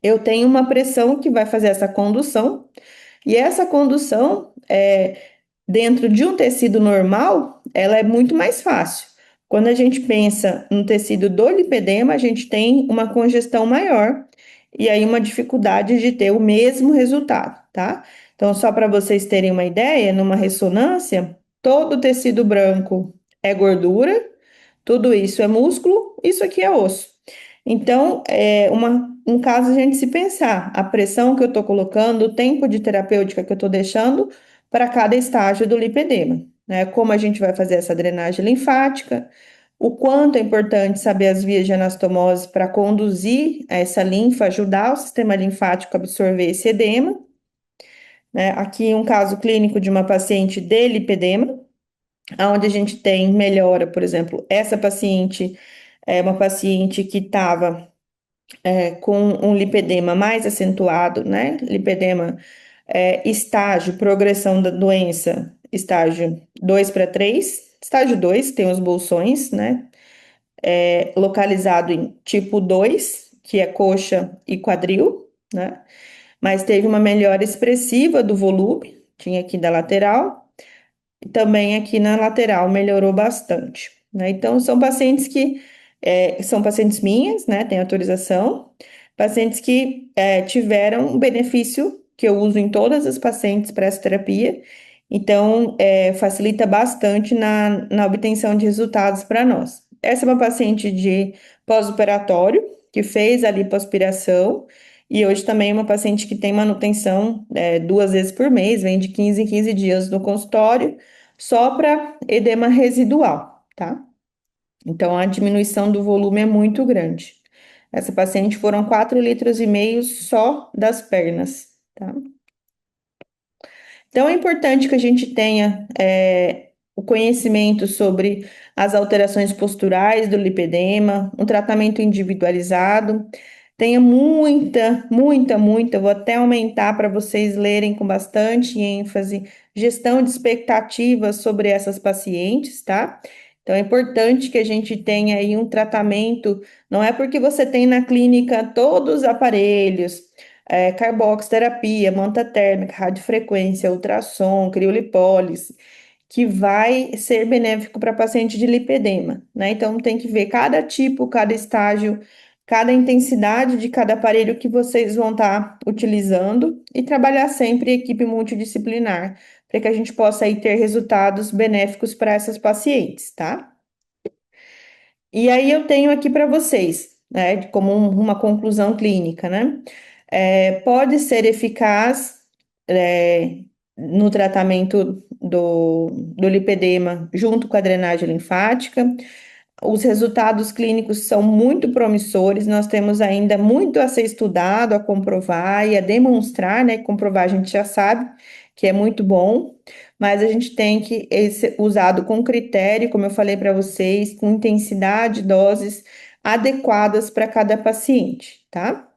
eu tenho uma pressão que vai fazer essa condução, e essa condução, dentro de um tecido normal, ela é muito mais fácil. Quando a gente pensa no tecido do lipedema, a gente tem uma congestão maior, e aí uma dificuldade de ter o mesmo resultado, tá? Então, só para vocês terem uma ideia, numa ressonância, todo o tecido branco é gordura, tudo isso é músculo, isso aqui é osso. Então, um caso a gente se pensar, a pressão que eu estou colocando, o tempo de terapêutica que eu estou deixando para cada estágio do lipedema, né? Como a gente vai fazer essa drenagem linfática, o quanto é importante saber as vias de anastomose para conduzir essa linfa, ajudar o sistema linfático a absorver esse edema. né? Aqui um caso clínico de uma paciente de lipedema, onde a gente tem melhora, por exemplo, essa paciente é uma paciente que estava com um lipedema mais acentuado, né? Lipedema estágio, progressão da doença, estágio 2 para 3. Estágio 2 tem os bolsões, né? Localizado em tipo 2, que é coxa e quadril, né? Mas teve uma melhora expressiva do volume, tinha aqui da lateral, e também aqui na lateral melhorou bastante, né? Então, são pacientes que são pacientes minhas, né? Tem autorização, pacientes que tiveram um benefício que eu uso em todas as pacientes para essa terapia, então facilita bastante na obtenção de resultados para nós. Essa é uma paciente de pós-operatório que fez a lipoaspiração. E hoje também é uma paciente que tem manutenção 2 vezes por mês, vem de 15 em 15 dias no consultório, só para edema residual, tá? Então, a diminuição do volume é muito grande. Essa paciente foram 4,5 litros só das pernas, tá? Então, é importante que a gente tenha o conhecimento sobre as alterações posturais do lipedema, um tratamento individualizado. Tenha muita, muita, muita, vou até aumentar para vocês lerem com bastante ênfase, gestão de expectativas sobre essas pacientes, tá? Então, é importante que a gente tenha aí um tratamento, não é porque você tem na clínica todos os aparelhos, carboxterapia, manta térmica, radiofrequência, ultrassom, criolipólise, que vai ser benéfico para paciente de lipedema, né? Então, tem que ver cada tipo, cada estágio, cada intensidade de cada aparelho que vocês vão estar utilizando e trabalhar sempre em equipe multidisciplinar, para que a gente possa aí ter resultados benéficos para essas pacientes, tá? E aí eu tenho aqui para vocês, né, como uma conclusão clínica, né? Pode ser eficaz no tratamento do lipedema junto com a drenagem linfática. Os resultados clínicos são muito promissores, nós temos ainda muito a ser estudado, a comprovar e a demonstrar, né? Comprovar a gente já sabe que é muito bom, mas a gente tem que ser usado com critério, como eu falei para vocês, com intensidade, doses adequadas para cada paciente, tá?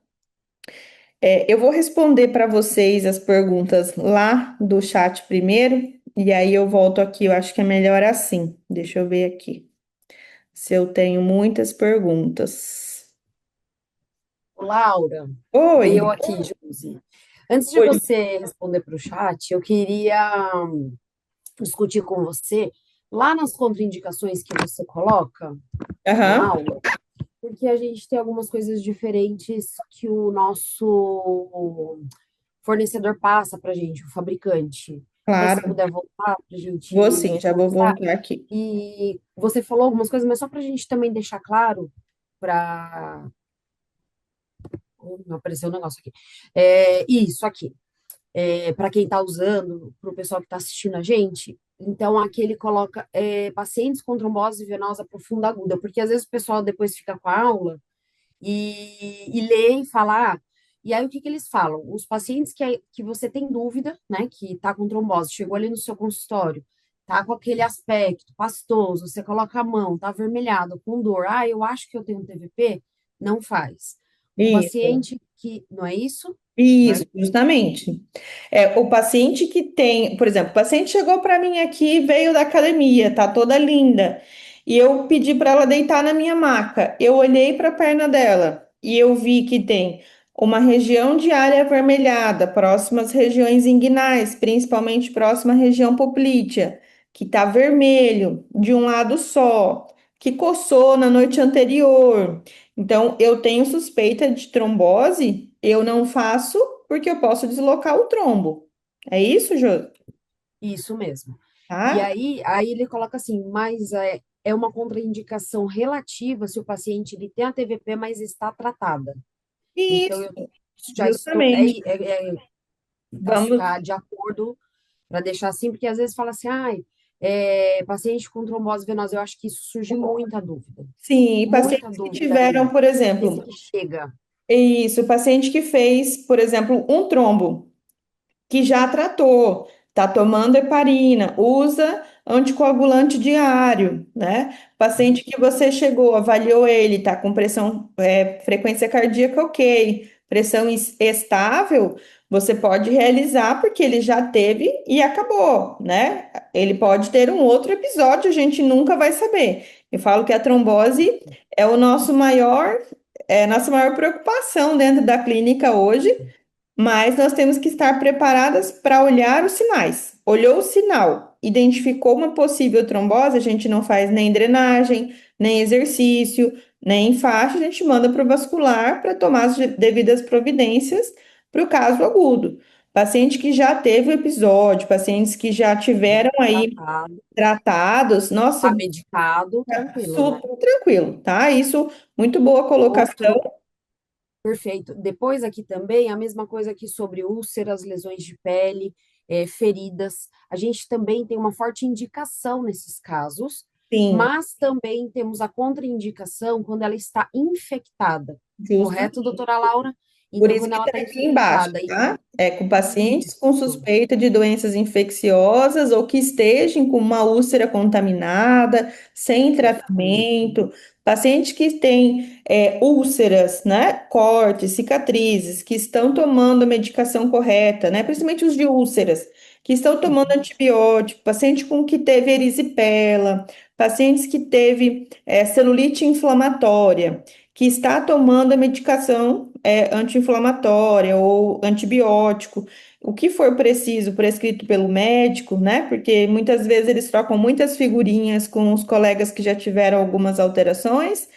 Eu vou responder para vocês as perguntas lá do chat primeiro, e aí eu volto aqui, eu acho que é melhor assim. Deixa eu ver aqui se eu tenho muitas perguntas. Laura, Oi, eu aqui, Josi. Antes de oi. você responder para o chat, eu queria discutir com você lá nas contraindicações que você coloca na Aham, aula, porque a gente tem algumas coisas diferentes que o nosso fornecedor passa para a gente, o fabricante. Até se claro. puder voltar para a Vou gente sim, já vou conversar. voltar aqui. E você falou algumas coisas, mas só para a gente também deixar claro para. Não apareceu o negócio aqui. Isso aqui. Para quem está usando, para o pessoal que está assistindo a gente. Então, aqui ele coloca pacientes com trombose venosa profunda aguda, porque às vezes o pessoal depois fica com a aula e lê e fala. E aí, o que que eles falam? Os pacientes que você tem dúvida, né, que está com trombose, chegou ali no seu consultório, tá com aquele aspecto pastoso, você coloca a mão, tá avermelhado, com dor, eu acho que eu tenho um TVP, não faz. O Isso. paciente que, não é isso? Não Isso, é justamente. O paciente que tem, por exemplo, o paciente chegou para mim aqui, veio da academia, tá toda linda, e eu pedi para ela deitar na minha maca. Eu olhei para a perna dela e eu vi que tem uma região de área avermelhada, próximas regiões inguinais, principalmente próxima à região poplítea, que tá vermelho de um lado só, que coçou na noite anterior. Então, eu tenho suspeita de trombose, eu não faço porque eu posso deslocar o trombo. É isso, Jô? isso mesmo. E Tá? aí ele coloca assim, mas é uma contraindicação relativa se o paciente ele tem a TVP, mas está tratada. Então, Isso, eu já estou, justamente. para Vamos. ficar de acordo, para deixar assim, porque às vezes fala assim, paciente com trombose venosa, eu acho que isso surge Sim, muita pacientes que dúvida tiveram, aí. por Esse exemplo, que chega, isso, paciente que fez, por exemplo, um trombo. que já tratou, está tomando heparina, usa anticoagulante diário, né? Paciente que você chegou, avaliou ele, está com pressão, frequência cardíaca ok, pressão estável, você pode realizar porque ele já teve e acabou, né? Ele pode ter um outro episódio, a gente nunca vai saber. Eu falo que a trombose é o nossa maior preocupação dentro da clínica hoje, mas nós temos que estar preparadas para olhar os sinais. Olhou o sinal, identificou uma possível trombose, a gente não faz nem drenagem, nem exercício, nem faixa, a gente manda para o vascular para tomar as devidas providências para o caso agudo. Paciente que já teve o episódio, pacientes que já tiveram aí Tratado, tratados, nossa, tá medicado, tranquilo, né? super tranquilo, tá? Isso, muito boa colocação. Outro, perfeito. Depois aqui também, a mesma coisa aqui sobre úlceras, lesões de pele, feridas. A gente também tem uma forte indicação nesses casos, Sim, mas também temos a contraindicação quando ela está infectada. justo. Correto, doutora Laura? Por Então, isso quando que ela está está aqui embaixo, infectada, tá? É com pacientes com isso, suspeita de doenças infecciosas ou que estejam com uma úlcera contaminada, sem perfeito. tratamento, pacientes que têm úlceras, né? Cortes, cicatrizes, que estão tomando a medicação correta, né? Principalmente os de úlceras, que estão tomando antibiótico, paciente com que teve erisipela, pacientes que teve celulite inflamatória, que está tomando a medicação anti-inflamatória ou antibiótico, o que for preciso, prescrito pelo médico, né? Porque muitas vezes eles trocam muitas figurinhas com os colegas que já tiveram algumas alterações.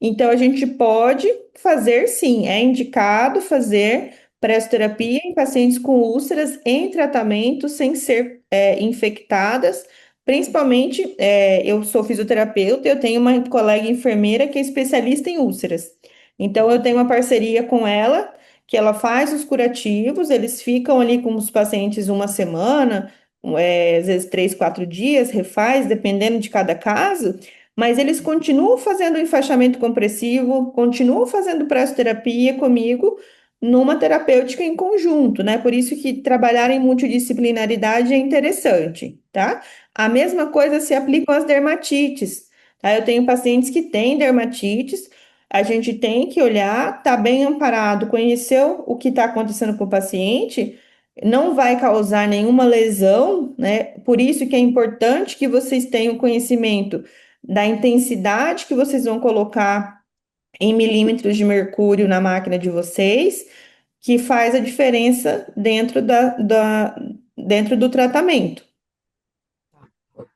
Então a gente pode fazer sim, é indicado fazer pressoterapia em pacientes com úlceras em tratamento sem ser infectadas. Principalmente, eu sou fisioterapeuta, eu tenho uma colega enfermeira que é especialista em úlceras. Então, eu tenho uma parceria com ela, que ela faz os curativos, eles ficam ali com os pacientes uma semana, às vezes 3, 4 dias, refaz, dependendo de cada caso, mas eles continuam fazendo enfaixamento compressivo, continuam fazendo pressoterapia comigo, numa terapêutica em conjunto, né? Por isso que trabalhar em multidisciplinaridade é interessante, tá? A mesma coisa se aplica às dermatites, tá? Eu tenho pacientes que têm dermatites, a gente tem que olhar, tá bem amparado, conheceu o que está acontecendo com o paciente, não vai causar nenhuma lesão, né? Por isso que é importante que vocês tenham conhecimento da intensidade que vocês vão colocar em milímetros de mercúrio na máquina de vocês, que faz a diferença dentro do tratamento.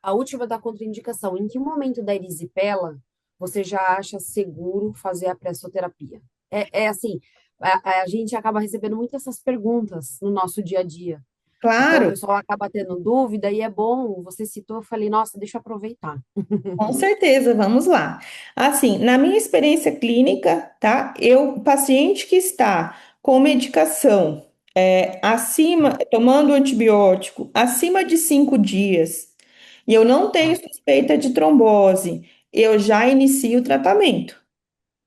A última da contraindicação. Em que momento da erisipela você já acha seguro fazer a pressoterapia? É assim, a gente acaba recebendo muitas essas perguntas no nosso dia a dia. Então, o Claro, pessoal acaba tendo dúvida e é bom, você citou, eu falei, nossa, deixa eu aproveitar. com certeza, vamos lá. Assim, na minha experiência clínica, tá? Paciente que está com medicação tomando antibiótico acima de 5 dias, e eu não tenho Tá, suspeita de trombose, eu já inicio o tratamento.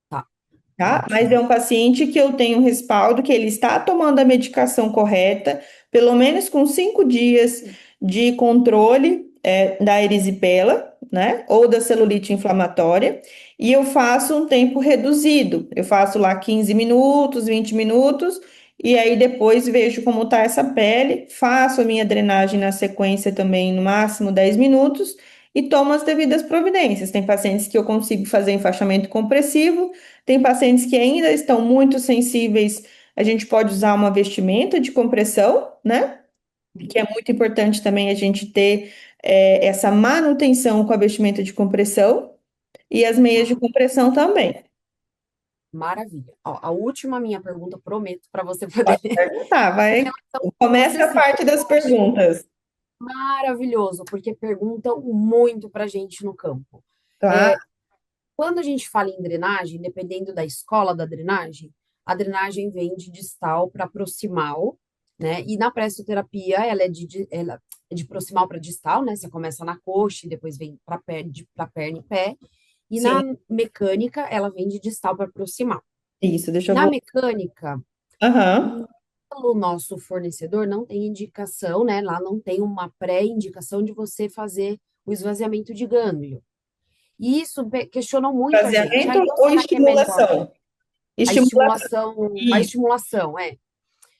tá, Tá? Mas é ótimo. um paciente que eu tenho um respaldo que ele está tomando a medicação correta, pelo menos com 5 dias de controle da erisipela, né? Ou da celulite inflamatória, e eu faço um tempo reduzido. Eu faço lá 15 minutos, 20 minutos, e aí depois vejo como está essa pele, faço a minha drenagem na sequência também, no máximo 10 minutos, e tomo as devidas providências. Tem pacientes que eu consigo fazer enfaixamento compressivo, tem pacientes que ainda estão muito sensíveis, a gente pode usar uma vestimenta de compressão, né? Que é muito importante também a gente ter essa manutenção com a vestimenta de compressão e as meias de Tá, compressão também. maravilha. Ó, a última minha pergunta, prometo, para você poder. Pode perguntar, Com vai. relação ao que Começa você a parte citou, das eu achei perguntas. maravilhoso, porque perguntam muito para a gente no campo. Claro, É, quando a gente fala em drenagem, dependendo da escola da drenagem, a drenagem vem de distal para proximal, né? E na pressoterapia, ela é de proximal para distal, né? Você começa na coxa e depois vem para perna e pé. E na sim, mecânica, ela vem de distal para proximal. isso, deixa eu Na voltar. mecânica, Aham. pelo nosso fornecedor não tem indicação, né? Lá não tem uma pré-indicação de você fazer o esvaziamento de gânglio. E isso questionam muito a gente. Ah, Esvaziamento então ou será que é melhor? estimulação? A Estimulação. estimulação, a Isso. estimulação, é.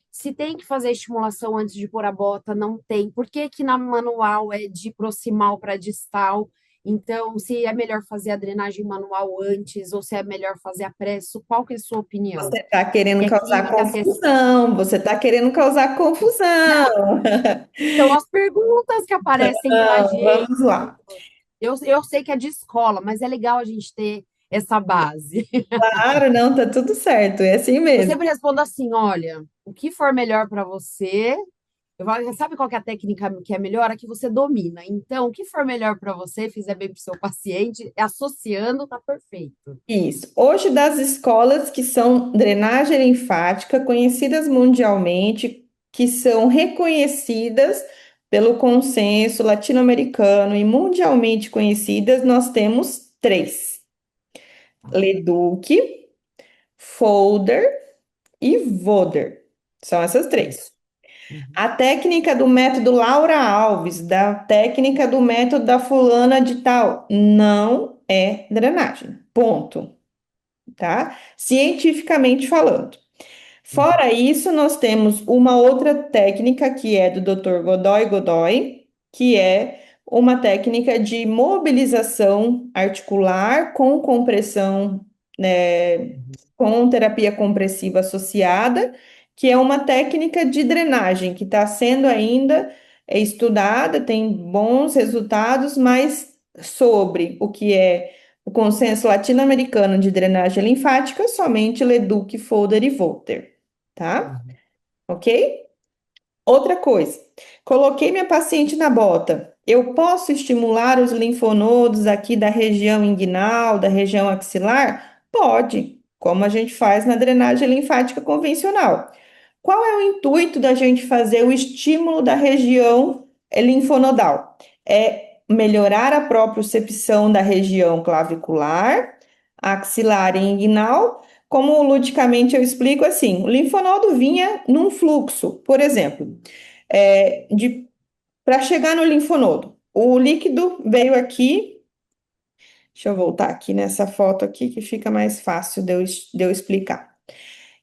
Se tem que fazer a estimulação antes de pôr a bota, não tem. Por que que na manual é de proximal para distal? Então, se é melhor fazer a drenagem manual antes ou se é melhor fazer a presso, qual que é a sua opinião? Você está querendo Se é causar química, se é... confusão, você está querendo causar confusão. São as perguntas que aparecem para a Não, gente. vamos lá. Eu sei que é de escola, mas é legal a gente ter essa base. Claro, não, tá tudo certo, é assim Eu mesmo. sempre respondo assim: olha, o que for melhor para você, sabe qual que é a técnica que é melhor? A que você domina. Então, o que for melhor para você, fizer bem para o seu paciente, associando, tá perfeito. Isso. Hoje, das escolas que são drenagem linfática, conhecidas mundialmente, que são reconhecidas pelo consenso latino-americano e mundialmente conhecidas, nós temos três: Leduc, Folder e Voder. São essas três. Isso. Uhum. A técnica do método Laura Alves, da técnica do método da fulana de tal, não é drenagem. Ponto. Tá? Cientificamente falando. Uhum. Fora isso, nós temos uma outra técnica que é do Dr. Godoy Godoy, que é uma técnica de mobilização articular com compressão, né, com terapia compressiva associada, que é uma técnica de drenagem que está sendo ainda estudada, tem bons resultados, mas sobre o que é o consenso latino-americano de drenagem linfática, somente Leduc, Folder e Volter, tá? Uhum. Ok? Outra coisa, coloquei minha paciente na bota. Eu posso estimular os linfonodos aqui da região inguinal, da região axilar? Pode, como a gente faz na drenagem linfática convencional. Qual é o intuito da gente fazer o estímulo da região linfonodal? É melhorar a propriocepção da região clavicular, axilar e inguinal. Como ludicamente eu explico assim, o linfonodo vinha num fluxo, por exemplo, para chegar no linfonodo. O líquido veio aqui. Deixa eu voltar aqui nessa foto aqui que fica mais fácil de eu explicar.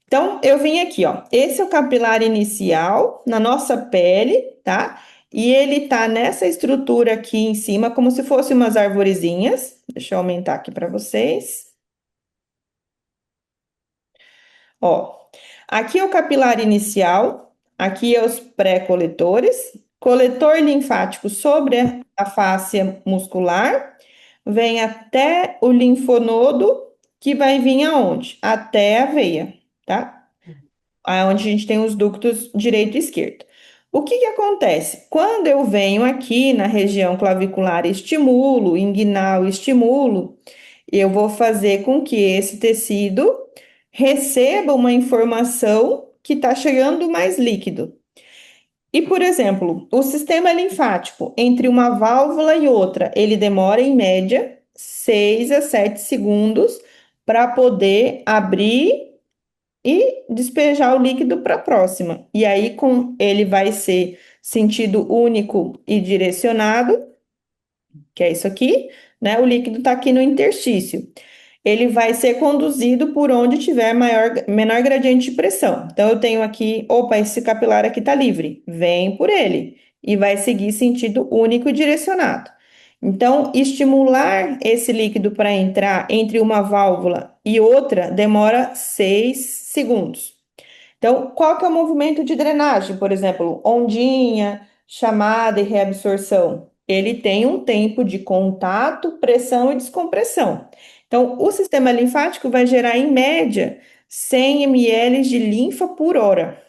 Então, eu vim aqui, ó. Esse é o capilar inicial na nossa pele, tá? E ele tá nessa estrutura aqui em cima, como se fosse umas arvorezinhas. Deixa eu aumentar aqui para vocês. Ó, aqui é o capilar inicial, aqui é os pré-coletores, coletor linfático sobre a fáscia muscular, vem até o linfonodo, que vai vir aonde? Até a veia, tá? Onde a gente tem os ductos direito e esquerdo. O que que acontece? Quando eu venho aqui na região clavicular e estimulo, inguinal e estimulo, eu vou fazer com que esse tecido receba uma informação que está chegando mais líquido. E, por exemplo, o sistema linfático, entre uma válvula e outra, ele demora em média 6 a 7 segundos para poder abrir e despejar o líquido para a próxima. E aí ele vai ser sentido único e direcionado, que é isso aqui, né? O líquido está aqui no interstício. Ele vai ser conduzido por onde tiver menor gradiente de pressão. Então, eu tenho aqui, opa, esse capilar aqui está livre, vem por ele e vai seguir sentido único e direcionado. Então, estimular esse líquido para entrar entre uma válvula e outra demora 6 segundos. Então, qual que é o movimento de drenagem? Por exemplo, ondinha, chamada e reabsorção. Ele tem um tempo de contato, pressão e descompressão. Então, o sistema linfático vai gerar, em média, 100 ml de linfa por hora,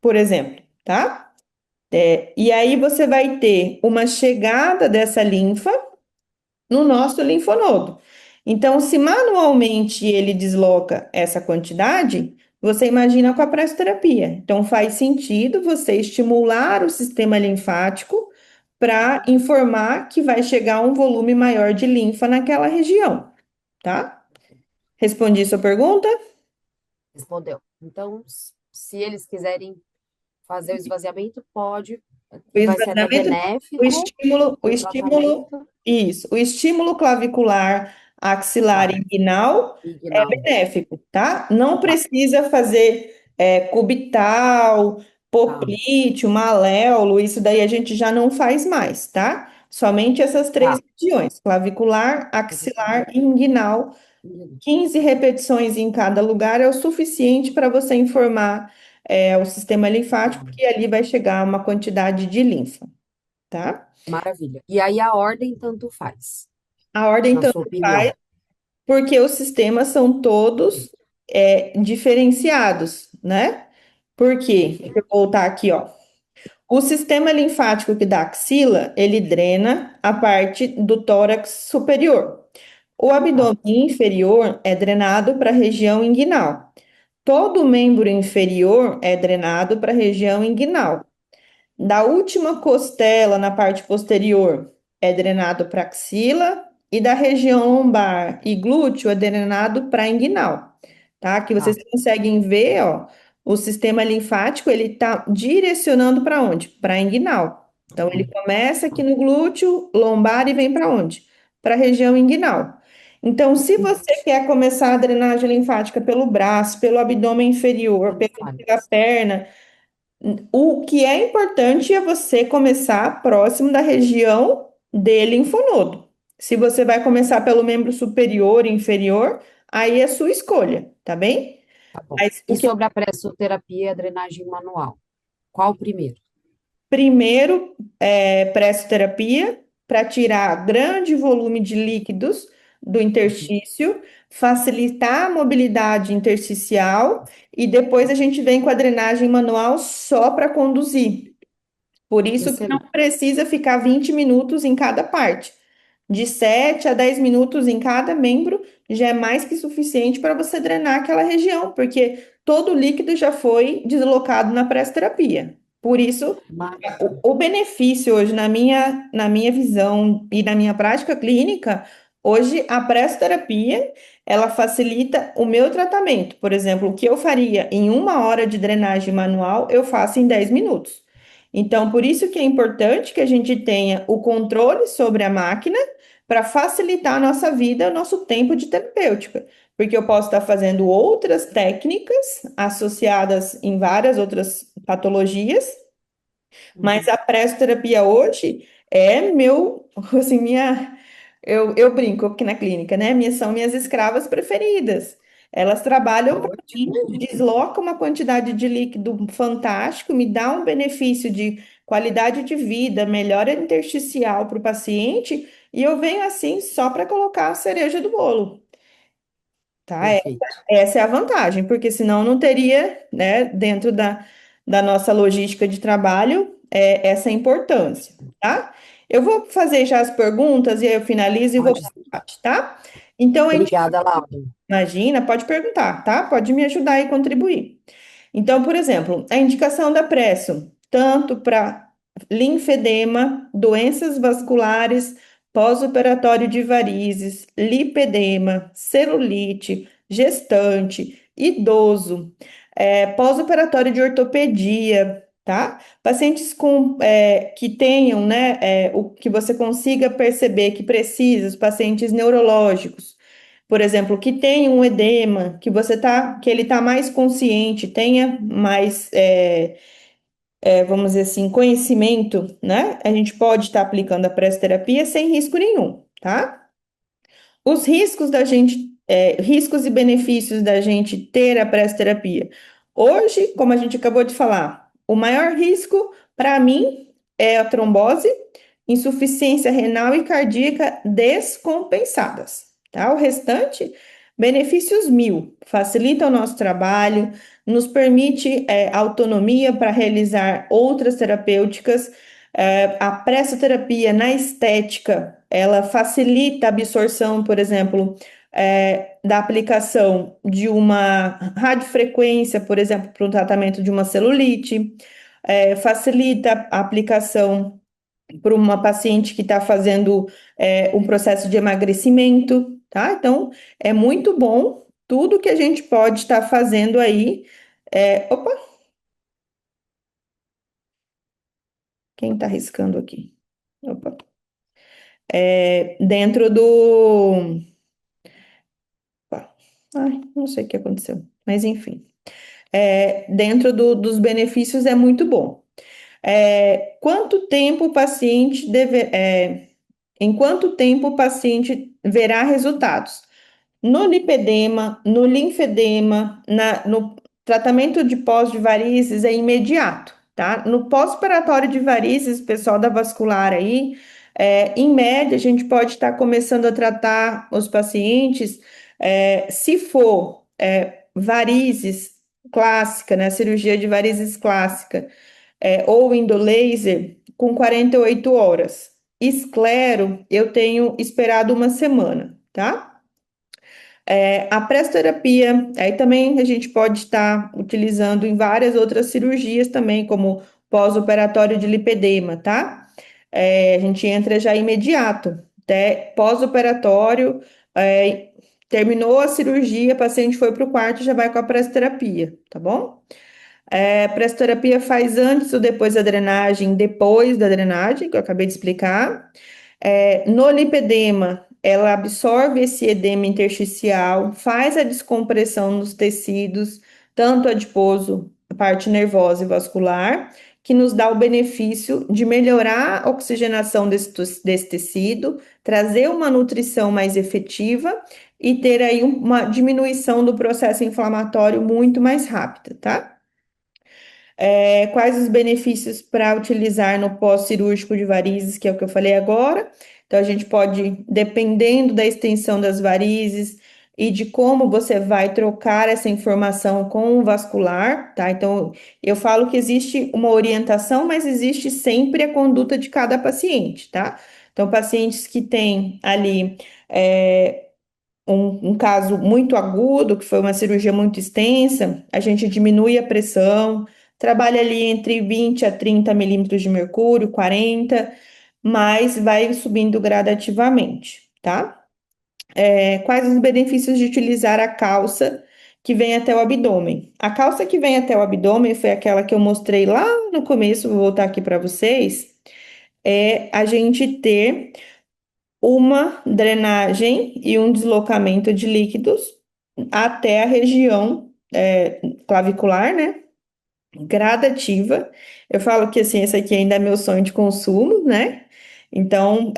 por exemplo, tá? E aí você vai ter uma chegada dessa linfa no nosso linfonodo. Então, se manualmente ele desloca essa quantidade, você imagina com a pressoterapia. Então, faz sentido você estimular o sistema linfático para informar que vai chegar um volume maior de linfa naquela região, tá? Respondi sua pergunta? Respondeu. Então, se eles quiserem Fazer o esvaziamento pode, O vai ser até esvaziamento, o benéfico estímulo, o no estímulo, tratamento isso, o estímulo clavicular, axilar tá, e inguinal é inguinal, benéfico, tá? Não tá, precisa fazer cubital, tá, poplíteo, maléolo, isso daí a gente já não faz mais, tá? Somente essas três tá. regiões, clavicular, axilar e inguinal. 15 repetições em cada lugar é o suficiente para você informar o sistema linfático que ali vai chegar uma quantidade de linfa, tá? Maravilha. E aí a ordem tanto faz, A ordem na tanto sua faz, opinião. porque os sistemas são todos diferenciados, né? Por quê? Deixa eu voltar aqui, ó. O sistema linfático que dá axila, ele drena a parte do tórax superior. O Tá, abdômen inferior é drenado para a região inguinal. Todo o membro inferior é drenado para a região inguinal. Da última costela na parte posterior é drenado para axila e da região lombar e glúteo é drenado para inguinal, tá? Aqui vocês tá. conseguem ver, ó, o sistema linfático ele tá direcionando para onde? Para inguinal. Então ele começa aqui no glúteo, lombar e vem para onde? Para a região inguinal. Então, se você quer começar a drenagem linfática pelo braço, pelo abdômen inferior, Tanto pela faz. perna, o que é importante é você começar próximo da região de linfonodo. Se você vai começar pelo membro superior e inferior, aí é sua escolha, tá bem? Tá bom. Mas o E que sobre a pressoterapia e a drenagem manual? Qual o primeiro? primeiro pressoterapia para tirar grande volume de líquidos do interstício, facilitar a mobilidade intersticial e depois a gente vem com a drenagem manual só para conduzir. Por isso que não Excelente. precisa ficar 20 minutos em cada parte. De 7 a 10 minutos em cada membro já é mais que suficiente para você drenar aquela região, porque todo o líquido já foi deslocado na pressoterapia. Por isso, Maravilha. o benefício hoje, na minha visão e na minha prática clínica, hoje a pressoterapia, ela facilita o meu tratamento. Por exemplo, o que eu faria em 1 hora de drenagem manual, eu faço em 10 minutos. Então, por isso que é importante que a gente tenha o controle sobre a máquina para facilitar a nossa vida, o nosso tempo de terapêutica. Porque eu posso estar fazendo outras técnicas associadas em várias outras patologias, mas Uhum. a pressoterapia hoje é meu, assim, eu brinco aqui na clínica, né? São minhas escravas preferidas. Elas trabalham para Ótimo. mim, deslocam uma quantidade de líquido fantástico, me dá um benefício de qualidade de vida, melhora intersticial para o paciente, e eu venho assim só para colocar a cereja do bolo, tá? Perfeito. Essa é a vantagem, porque senão não teria, né, dentro da nossa logística de trabalho, essa importância, tá? Eu vou fazer já as perguntas e aí eu finalizo e vou Pode para ser. o chat, tá? Então, a gente Obrigada, Laura. imagina, pode perguntar, tá? Pode me ajudar e contribuir. Então, por exemplo, a indicação da presso, tanto para linfedema, doenças vasculares, pós-operatório de varizes, lipedema, celulite, gestante, idoso, pós-operatório de ortopedia, tá? Pacientes que tenham, né, o que você consiga perceber que precisa, os pacientes neurológicos, por exemplo, que tem um edema, que ele está mais consciente, tenha mais, vamos dizer assim, conhecimento, né? A gente pode estar aplicando a pressoterapia sem risco nenhum, tá? Os riscos riscos e benefícios da gente ter a pressoterapia. Hoje, como a gente acabou de falar, o maior risco para mim é a trombose, insuficiência renal e cardíaca descompensadas, tá? O restante, benefícios mil, facilita o nosso trabalho, nos permite autonomia para realizar outras terapêuticas, a pressoterapia na estética, ela facilita a absorção, por exemplo, da aplicação de uma radiofrequência, por exemplo, para o tratamento de uma celulite, facilita a aplicação para uma paciente que está fazendo um processo de emagrecimento, tá? Então, é muito bom tudo que a gente pode estar fazendo aí. Opa! Quem tá riscando aqui? Opa. Dentro do... Opa. Ai, não sei o que aconteceu, mas enfim. Dentro dos benefícios é muito bom. Quanto tempo o paciente em quanto tempo o paciente verá resultados? No lipedema, no linfedema, no tratamento de pós de varizes é imediato, tá? No pós-operatório de varizes, pessoal da vascular aí, em média, a gente pode estar começando a tratar os pacientes, se for varizes clássica, né? Cirurgia de varizes clássica, ou endolaser, com 48 horas. Esclero, eu tenho esperado uma semana, tá? A pressoterapia, aí também a gente pode estar utilizando em várias outras cirurgias também, como pós-operatório de lipedema, tá? A gente entra já imediato, até pós-operatório, é, terminou a cirurgia, o paciente foi para o quarto, já vai com a pressoterapia, tá bom? Pressoterapia faz antes ou depois da drenagem, depois da drenagem, que eu acabei de explicar. No lipedema, ela absorve esse edema intersticial, faz a descompressão nos tecidos, tanto adiposo, a parte nervosa e vascular, que nos dá o benefício de melhorar a oxigenação desse tecido, trazer uma nutrição mais efetiva e ter aí uma diminuição do processo inflamatório muito mais rápida, tá? Quais os benefícios para utilizar no pós-cirúrgico de varizes, que é o que eu falei agora? Então, a gente pode, dependendo da extensão das varizes e de como você vai trocar essa informação com o vascular, tá? Então, eu falo que existe uma orientação, mas existe sempre a conduta de cada paciente, tá? Então, pacientes que têm ali um caso muito agudo, que foi uma cirurgia muito extensa, a gente diminui a pressão, trabalha ali entre 20 a 30 milímetros de mercúrio, 40, mas vai subindo gradativamente, tá? Quais os benefícios de utilizar a calça que vem até o abdômen? A calça que vem até o abdômen foi aquela que eu mostrei lá no começo, vou voltar aqui para vocês, a gente ter uma drenagem e um deslocamento de líquidos até a região clavicular, né? Gradativa. Eu falo que assim, esse aqui ainda é meu sonho de consumo, né? Então,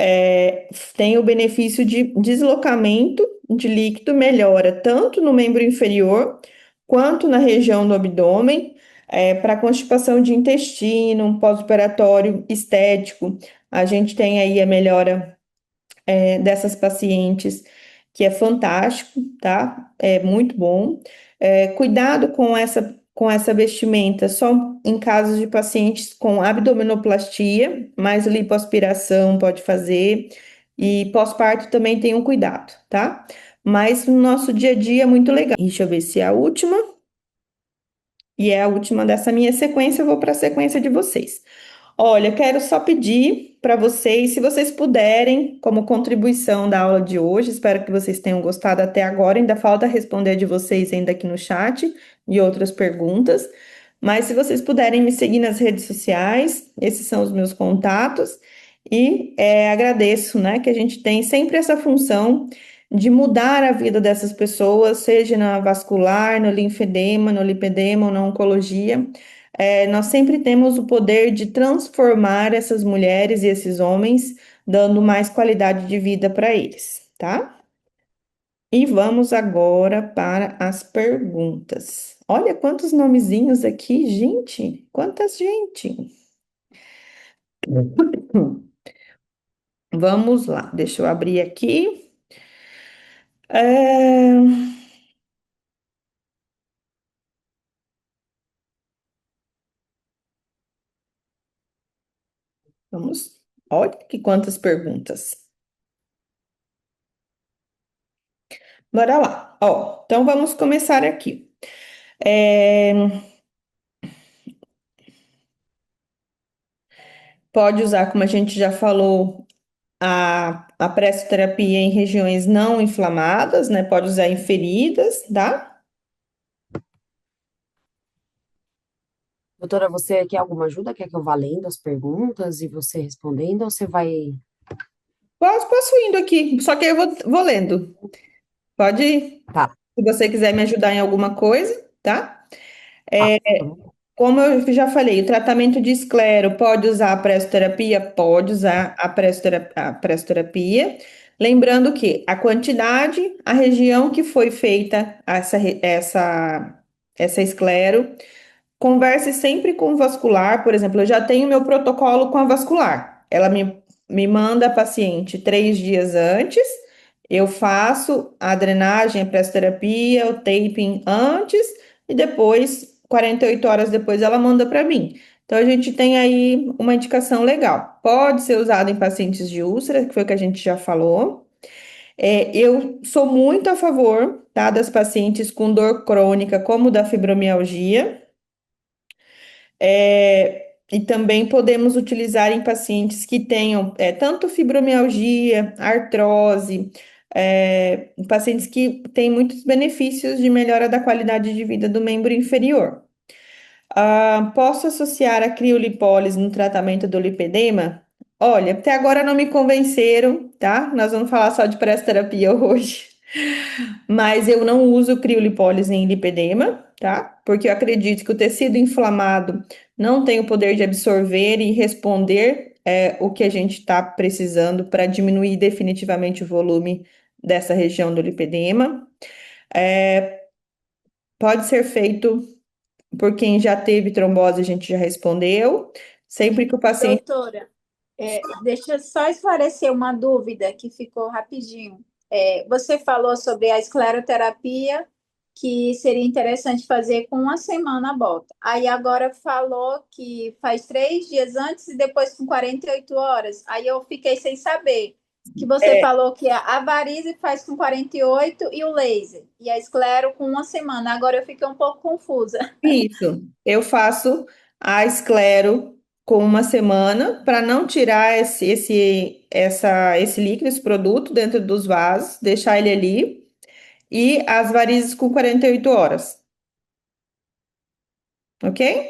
tem o benefício de deslocamento de líquido, melhora tanto no membro inferior quanto na região do abdômen, para constipação de intestino, pós-operatório estético. A gente tem aí a melhora dessas pacientes, que é fantástico, tá? É muito bom. Cuidado com essa vestimenta só em casos de pacientes com abdominoplastia, mas lipoaspiração pode fazer, e pós-parto também tem um cuidado, tá? Mas no nosso dia a dia é muito legal. Deixa eu ver se é a última. E é a última dessa minha sequência, eu vou para a sequência de vocês. Olha, quero só pedir para vocês, se vocês puderem, como contribuição da aula de hoje, espero que vocês tenham gostado até agora. Ainda falta responder de vocês ainda aqui no chat e outras perguntas. Mas se vocês puderem me seguir nas redes sociais, esses são os meus contatos. E agradeço, né, que a gente tem sempre essa função de mudar a vida dessas pessoas, seja na vascular, no linfedema, no lipedema ou na oncologia. Nós sempre temos o poder de transformar essas mulheres e esses homens, dando mais qualidade de vida para eles, tá? E vamos agora para as perguntas. Olha quantos nomezinhos aqui, gente! Quantas gente! Vamos lá, deixa eu abrir aqui. É, Vamos. Olha que quantas perguntas. Bora lá. Ó, então vamos começar aqui. É, Pode usar, como a gente já falou, a pressoterapia em regiões não inflamadas, né? Pode usar em feridas, tá? Doutora, você quer alguma ajuda? Quer que eu vá lendo as perguntas e você respondendo, ou você vai. Posso indo aqui, só que eu vou lendo. Pode ir, Tá, se você quiser me ajudar em alguma coisa, tá? tá. Vamos. Como eu já falei, o tratamento de esclero pode usar a pressoterapia? Pode usar a pressoterapia. Lembrando que a quantidade, a região que foi feita essa esclero, converse sempre com o vascular. Por exemplo, eu já tenho meu protocolo com a vascular. Ela me manda a paciente 3 dias antes, eu faço a drenagem, a pressoterapia, o taping antes e depois, 48 horas depois, ela manda para mim. Então, a gente tem aí uma indicação legal. Pode ser usado em pacientes de úlcera, que foi o que a gente já falou. Eu sou muito a favor, tá, das pacientes com dor crônica, como da fibromialgia. E também podemos utilizar em pacientes que tenham tanto fibromialgia, artrose, pacientes que têm muitos benefícios de melhora da qualidade de vida do membro inferior. Posso associar a criolipólise no tratamento do lipedema? Olha, até agora não me convenceram, tá? Nós vamos falar só de pressoterapia hoje. Mas eu não uso criolipólise em lipedema, tá? Porque eu acredito que o tecido inflamado não tem o poder de absorver e responder o que a gente está precisando para diminuir definitivamente o volume dessa região do lipedema. Pode ser feito por quem já teve trombose, a gente já respondeu. Sempre que o paciente. Doutora, deixa eu só esclarecer uma dúvida que ficou rapidinho. Você falou sobre a escleroterapia, que seria interessante fazer com uma semana a bota. Aí agora falou que faz 3 dias antes e depois com 48 horas. Aí eu fiquei sem saber. Que você falou que a varize faz com 48 e o laser. E a esclero com uma semana. Agora eu fiquei um pouco confusa. Isso, eu faço a esclero com uma semana para não tirar esse líquido, esse produto dentro dos vasos, deixar ele ali, e as varizes com 48 horas, ok?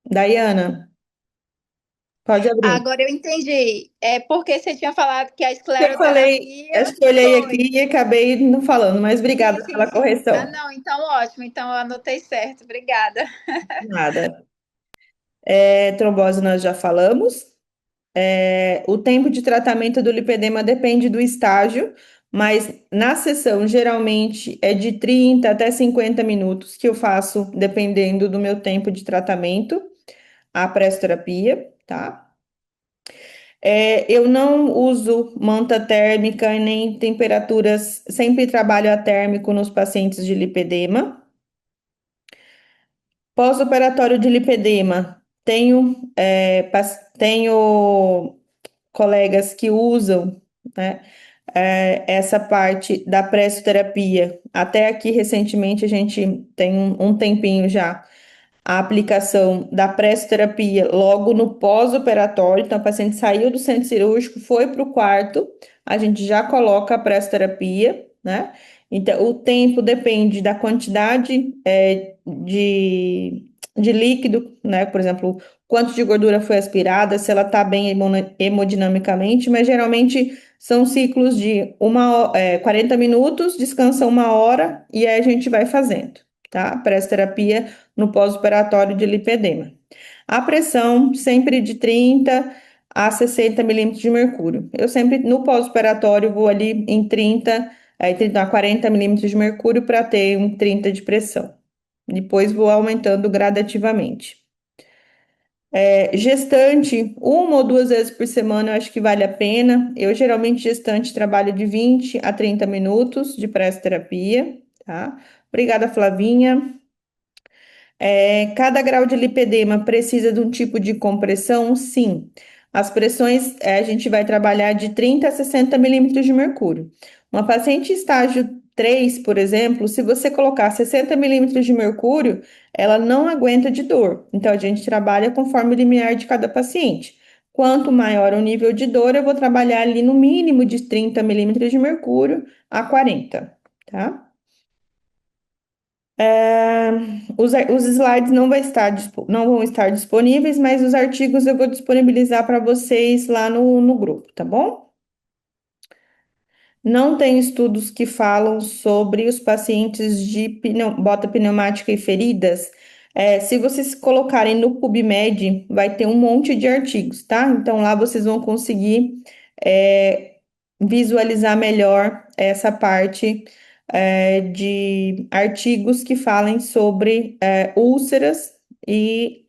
Daiana, pode abrir. Agora eu entendi. É porque você tinha falado que a Eu falei, escleroterapia acho que eu olhei foi. aqui e acabei não falando, mas Sim, obrigada sim, pela sim. Ah, correção. não, então ótimo. Então eu anotei certo. Obrigada. Nada. Trombose nós já falamos. O tempo de tratamento do lipedema depende do estágio, mas na sessão geralmente é de 30 até 50 minutos que eu faço, dependendo do meu tempo de tratamento, a pressoterapia, tá? Eu não uso manta térmica e nem temperaturas, sempre trabalho a térmico nos pacientes de lipedema. Pós-operatório de lipedema, tenho colegas que usam, né, essa parte da pressoterapia. Até aqui, recentemente, a gente tem um tempinho já a aplicação da pressoterapia logo no pós-operatório. Então, a paciente saiu do centro cirúrgico, foi para o quarto, a gente já coloca a pressoterapia, né? Então, o tempo depende da quantidade de líquido, né? Por exemplo, quanto de gordura foi aspirada, se ela está bem hemodinamicamente, mas geralmente são ciclos de 40 minutos, descansa 1 hora e aí a gente vai fazendo, tá? Pressoterapia no pós-operatório de lipedema. A pressão sempre de 30 a 60 milímetros de mercúrio. Eu sempre, no pós-operatório, vou ali em 30 a 40 milímetros de mercúrio para ter um 30 de pressão. Depois vou aumentando gradativamente. Gestante, 1 ou 2 vezes por semana, eu acho que vale a pena. Eu geralmente, gestante, trabalho de 20 a 30 minutos de pressoterapia, tá? Obrigada, Flavinha. Cada grau de lipedema precisa de um tipo de compressão? Sim. As pressões, a gente vai trabalhar de 30 a 60 milímetros de mercúrio. Uma paciente estágio 3, por exemplo, se você colocar 60 milímetros de mercúrio, ela não aguenta de dor. Então, a gente trabalha conforme o limiar de cada paciente. Quanto maior o nível de dor, eu vou trabalhar ali no mínimo de 30 milímetros de mercúrio a 40, tá? É, os slides não vão estar disponíveis, mas os artigos eu vou disponibilizar para vocês lá no grupo, tá bom? Não tem estudos que falam sobre os pacientes de bota pneumática e feridas. Se vocês colocarem no PubMed, vai ter um monte de artigos, tá? Então lá vocês vão conseguir é, visualizar melhor essa parte de artigos que falem sobre úlceras e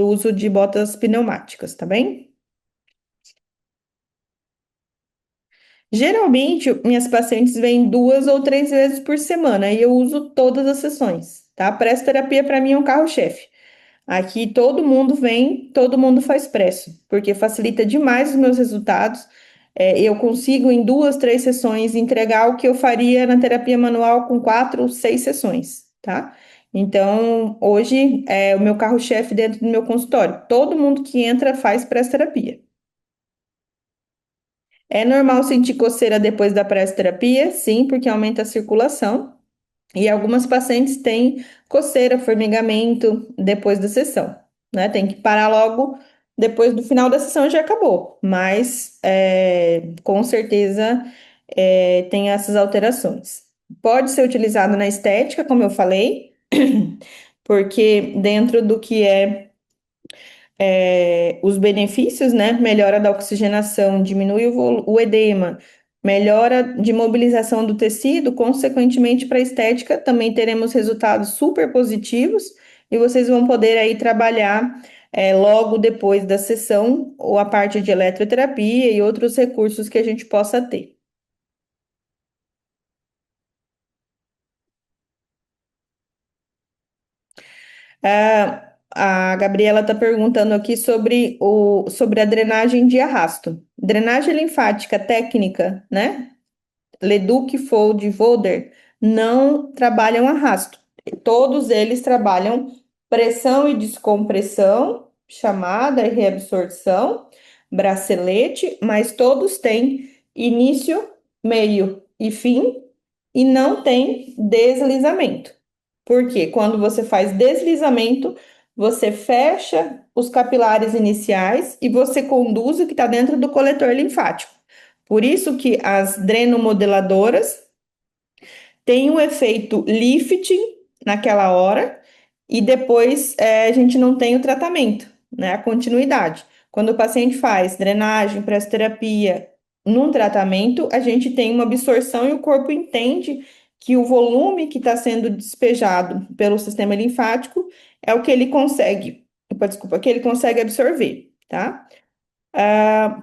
uso de botas pneumáticas, tá bem? Geralmente, minhas pacientes vêm 2 ou 3 vezes por semana e eu uso todas as sessões, tá? Pressoterapia para mim é um carro-chefe. Aqui todo mundo vem, todo mundo faz presso, porque facilita demais os meus resultados. Eu consigo em 2, 3 sessões entregar o que eu faria na terapia manual com 4 ou 6 sessões, tá? Então, hoje é o meu carro-chefe dentro do meu consultório. Todo mundo que entra faz pressoterapia. É normal sentir coceira depois da pressoterapia? Sim, porque aumenta a circulação. E algumas pacientes têm coceira, formigamento depois da sessão, né? Tem que parar logo depois do final da sessão já acabou. Mas com certeza tem essas alterações. Pode ser utilizado na estética, como eu falei, porque dentro do que os benefícios, né? Melhora da oxigenação, diminui o edema, melhora de mobilização do tecido, consequentemente para a estética também teremos resultados super positivos e vocês vão poder aí trabalhar logo depois da sessão ou a parte de eletroterapia e outros recursos que a gente possa ter. A Gabriela está perguntando aqui sobre a drenagem de arrasto. Drenagem linfática técnica, né? Leduc, Fold e Volder não trabalham arrasto. Todos eles trabalham pressão e descompressão, chamada e reabsorção, bracelete, mas todos têm início, meio e fim e não tem deslizamento. Porque quando você faz deslizamento, você fecha os capilares iniciais e você conduz o que está dentro do coletor linfático. Por isso que as drenomodeladoras têm um efeito lifting naquela hora e depois a gente não tem o tratamento, né? A continuidade. Quando o paciente faz drenagem, pressoterapia, num tratamento, a gente tem uma absorção e o corpo entende que o volume que está sendo despejado pelo sistema linfático é o que ele consegue, desculpa, que ele consegue absorver, tá?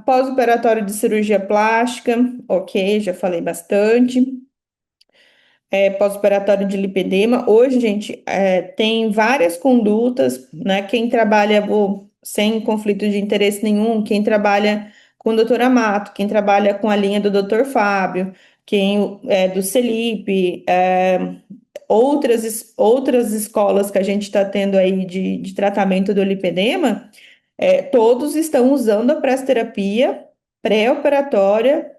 Pós-operatório de cirurgia plástica, ok, já falei bastante. Pós-operatório de lipedema. Hoje, gente, tem várias condutas, né? Quem trabalha sem conflito de interesse nenhum, quem trabalha com o doutor Amato, quem trabalha com a linha do doutor Fábio, quem é do Celipe, outras escolas que a gente está tendo aí de tratamento do lipedema. Todos estão usando a pressoterapia pré-operatória,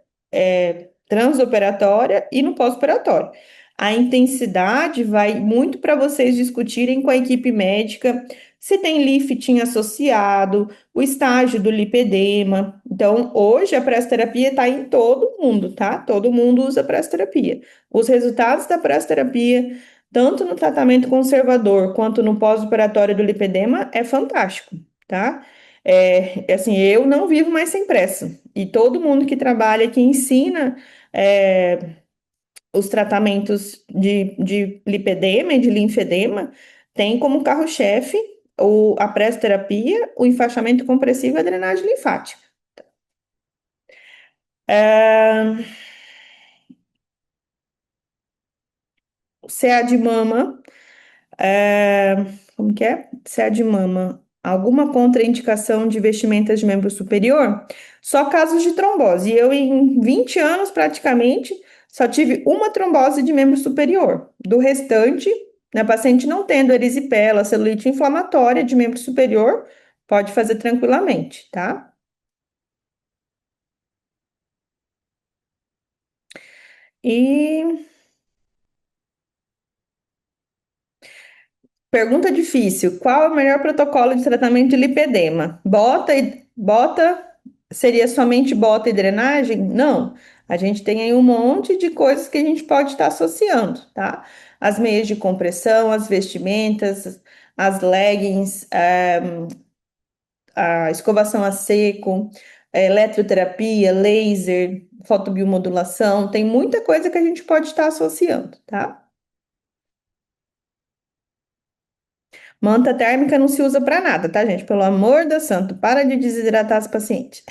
transoperatória e no pós-operatório. A intensidade vai muito para vocês discutirem com a equipe médica se tem lifting associado, o estágio do lipedema. Então, hoje a pressoterapia está em todo mundo, tá? Todo mundo usa pressoterapia. Os resultados da pressoterapia, tanto no tratamento conservador quanto no pós-operatório do lipedema, é fantástico, tá? Assim, eu não vivo mais sem pressa. E todo mundo que trabalha, que ensina os tratamentos de lipedema e de linfedema, tem como carro-chefe a pressoterapia, o enfaixamento compressivo e a drenagem linfática. CA de mama. Como que é? CA de mama. Alguma contraindicação de vestimentas de membro superior? Só casos de trombose. Eu, em 20 anos, praticamente, só tive uma trombose de membro superior. Do restante, né, paciente não tendo erisipela, celulite inflamatória de membro superior, pode fazer tranquilamente, tá? E Pergunta difícil. Qual é o melhor protocolo de tratamento de lipedema? Bota seria somente bota e drenagem? Não. A gente tem aí um monte de coisas que a gente pode estar associando, tá? As meias de compressão, as vestimentas, as leggings, a escovação a seco, a eletroterapia, laser, fotobiomodulação, tem muita coisa que a gente pode estar associando, tá? Manta térmica não se usa para nada, tá, gente? Pelo amor do santo, para de desidratar as pacientes.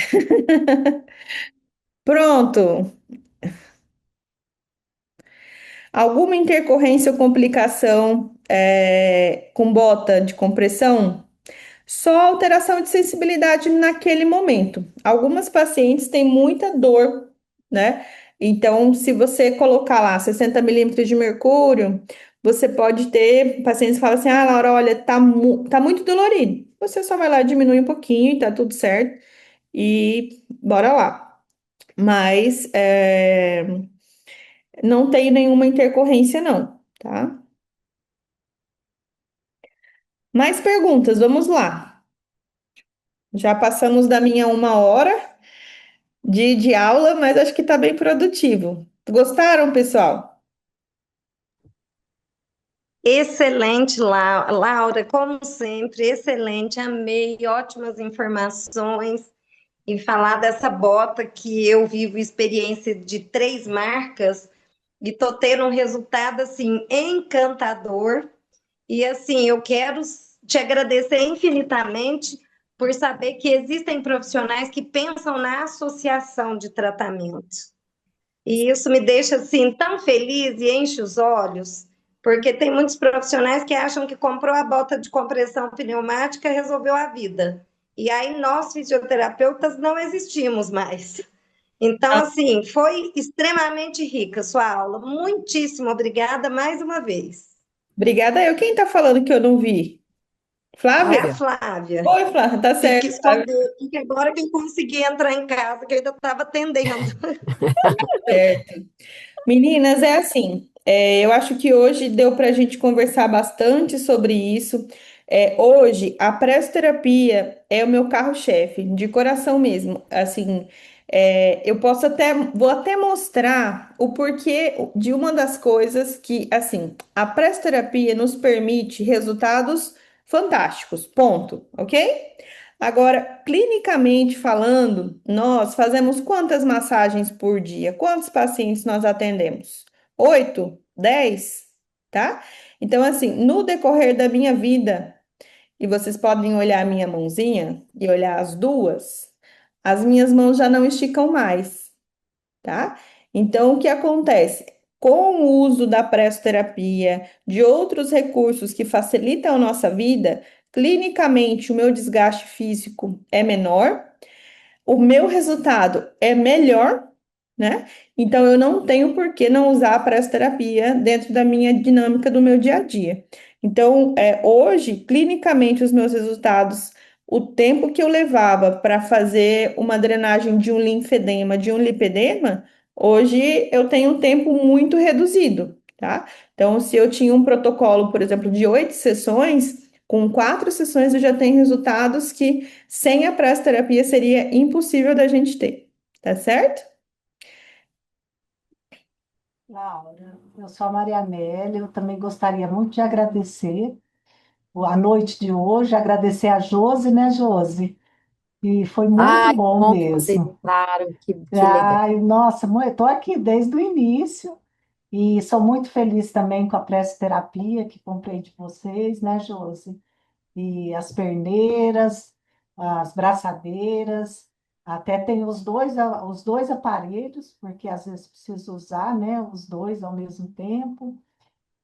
Pronto. Alguma intercorrência ou complicação com bota de compressão? Só alteração de sensibilidade naquele momento. Algumas pacientes têm muita dor, né? Então, se você colocar lá 60 milímetros de mercúrio, você pode ter pacientes que falam assim: ah, Laura, olha, tá muito dolorido. Você só vai lá, diminui um pouquinho e tá tudo certo. E bora lá. Mas não tem nenhuma intercorrência, não, tá? Mais perguntas, vamos lá. Já passamos da minha 1 hora de aula, mas acho que está bem produtivo. Gostaram, pessoal? Excelente, Laura, como sempre, excelente, amei, ótimas informações. E falar dessa bota que eu vivo experiência de 3 marcas e tô tendo um resultado assim encantador. E assim, eu quero te agradecer infinitamente por saber que existem profissionais que pensam na associação de tratamentos. E isso me deixa assim tão feliz e enche os olhos, porque tem muitos profissionais que acham que comprou a bota de compressão pneumática e resolveu a vida. E aí nós fisioterapeutas não existimos mais. Então, Ah, assim, foi extremamente rica a sua aula. Muitíssimo obrigada mais uma vez. obrigada eu. Quem está falando que eu não vi? É a Flávia? Flávia. Oi, Flávia, tá Tive que certo, Flávia. esconder, porque agora que eu consegui entrar em casa, que eu ainda estava atendendo. Certo. Meninas, é assim, eu acho que hoje deu para a gente conversar bastante sobre isso. Hoje, a pressoterapia é o meu carro-chefe, de coração mesmo. Assim, vou até mostrar o porquê de uma das coisas que, assim, a pressoterapia nos permite resultados fantásticos, ponto, ok? Agora, clinicamente falando, nós fazemos quantas massagens por dia? Quantos pacientes nós atendemos? 8? 10? Tá? Então, assim, no decorrer da minha vida, e vocês podem olhar a minha mãozinha e olhar as duas, as minhas mãos já não esticam mais, tá? Então, o que acontece? Com o uso da pressoterapia, de outros recursos que facilitam a nossa vida, clinicamente o meu desgaste físico é menor, o meu resultado é melhor, né? Então eu não tenho por que não usar a pressoterapia dentro da minha dinâmica do meu dia a dia. Então, hoje, clinicamente, os meus resultados, o tempo que eu levava para fazer uma drenagem de um linfedema, de um lipedema, hoje eu tenho um tempo muito reduzido, tá? Então, se eu tinha um protocolo, por exemplo, de 8 sessões, com 4 sessões eu já tenho resultados que sem a pressoterapia seria impossível da gente ter, tá certo? Laura, eu sou a Maria Amélia, eu também gostaria muito de agradecer a noite de hoje, agradecer a Josi, né, Josi? E foi muito Ai, que bom bom que vocês mesmo. entraram, que legal. Ai, nossa, eu estou aqui desde o início e sou muito feliz também com a pressoterapia que comprei de vocês, né, Josi? E as perneiras, as braçadeiras, até tem os dois aparelhos, porque às vezes preciso usar, né, os dois ao mesmo tempo.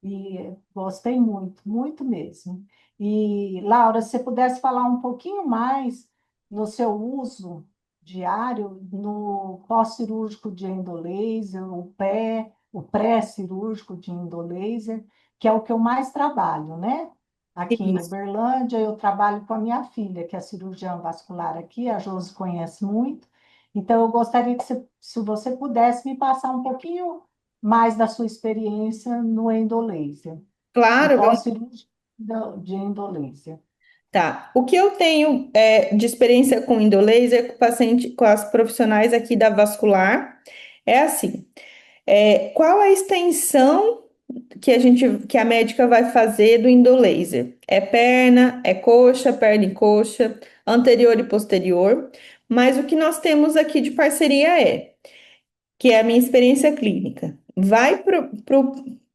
E gostei muito, muito mesmo. E, Laura, se você pudesse falar um pouquinho mais no seu uso diário, no pós-cirúrgico de endolaser, o pré-cirúrgico de endolaser, que é o que eu mais trabalho, né? Aqui em Isso. Uberlândia, eu trabalho com a minha filha, que é cirurgiã vascular aqui, a Josi conhece muito. Então, eu gostaria que, se você pudesse me passar um pouquinho mais da sua experiência no endolaser, no Claro, pós-cirúrgico. de indolência. Tá. O que eu tenho de experiência com endolaser, com paciente, com as profissionais aqui da vascular, é assim. Qual a extensão que a médica vai fazer do endolaser? É perna, é coxa, perna e coxa, anterior e posterior. Mas o que nós temos aqui de parceria que é a minha experiência clínica. Vai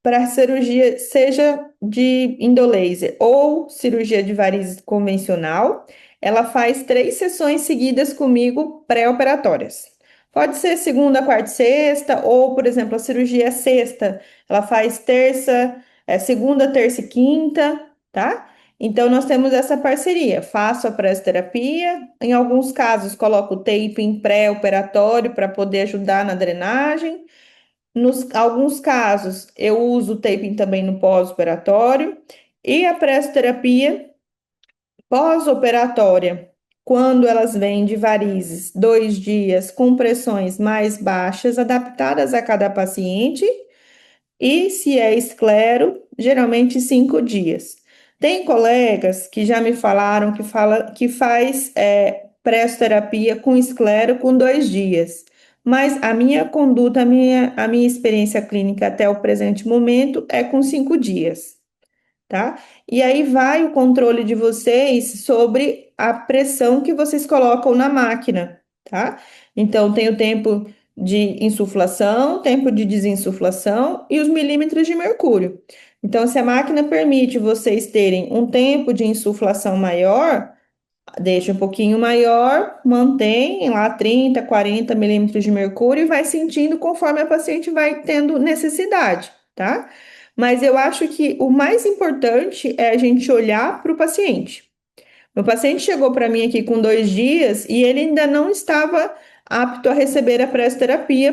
para a cirurgia, seja de endolaser ou cirurgia de varizes convencional, ela faz 3 sessões seguidas comigo pré-operatórias. Pode ser segunda, quarta e sexta, ou, por exemplo, a cirurgia é sexta, ela faz segunda, terça e quinta, tá? Então, nós temos essa parceria. Faço a pressoterapia, em alguns casos, coloco o taping pré-operatório para poder ajudar na drenagem. Nos alguns casos, eu uso o taping também no pós-operatório. E a pressoterapia pós-operatória, quando elas vêm de varizes, 2 dias, com pressões mais baixas, adaptadas a cada paciente. E se é esclero, geralmente 5 dias. Tem colegas que já me falaram que faz pressoterapia com esclero com 2 dias. Mas a minha conduta, a minha experiência clínica até o presente momento é com 5 dias, tá? E aí vai o controle de vocês sobre a pressão que vocês colocam na máquina, tá? Então, tem o tempo de insuflação, tempo de desinsuflação e os milímetros de mercúrio. Então, se a máquina permite vocês terem um tempo de insuflação maior, deixa um pouquinho maior, mantém lá 30, 40 milímetros de mercúrio e vai sentindo conforme a paciente vai tendo necessidade, tá? Mas eu acho que o mais importante é a gente olhar para o paciente. Meu paciente chegou para mim aqui com 2 dias e ele ainda não estava apto a receber a pressoterapia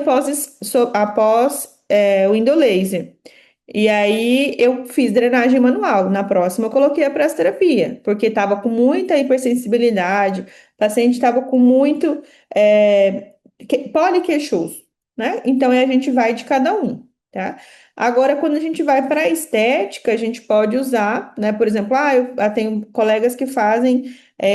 após o endolaser. E aí eu fiz drenagem manual. Na próxima eu coloquei a pressoterapia, porque estava com muita hipersensibilidade, o paciente estava com muito poliqueixoso, né? Então a gente vai de cada um, tá? Agora, quando a gente vai para a estética, a gente pode usar, né? Por exemplo, eu tenho colegas que fazem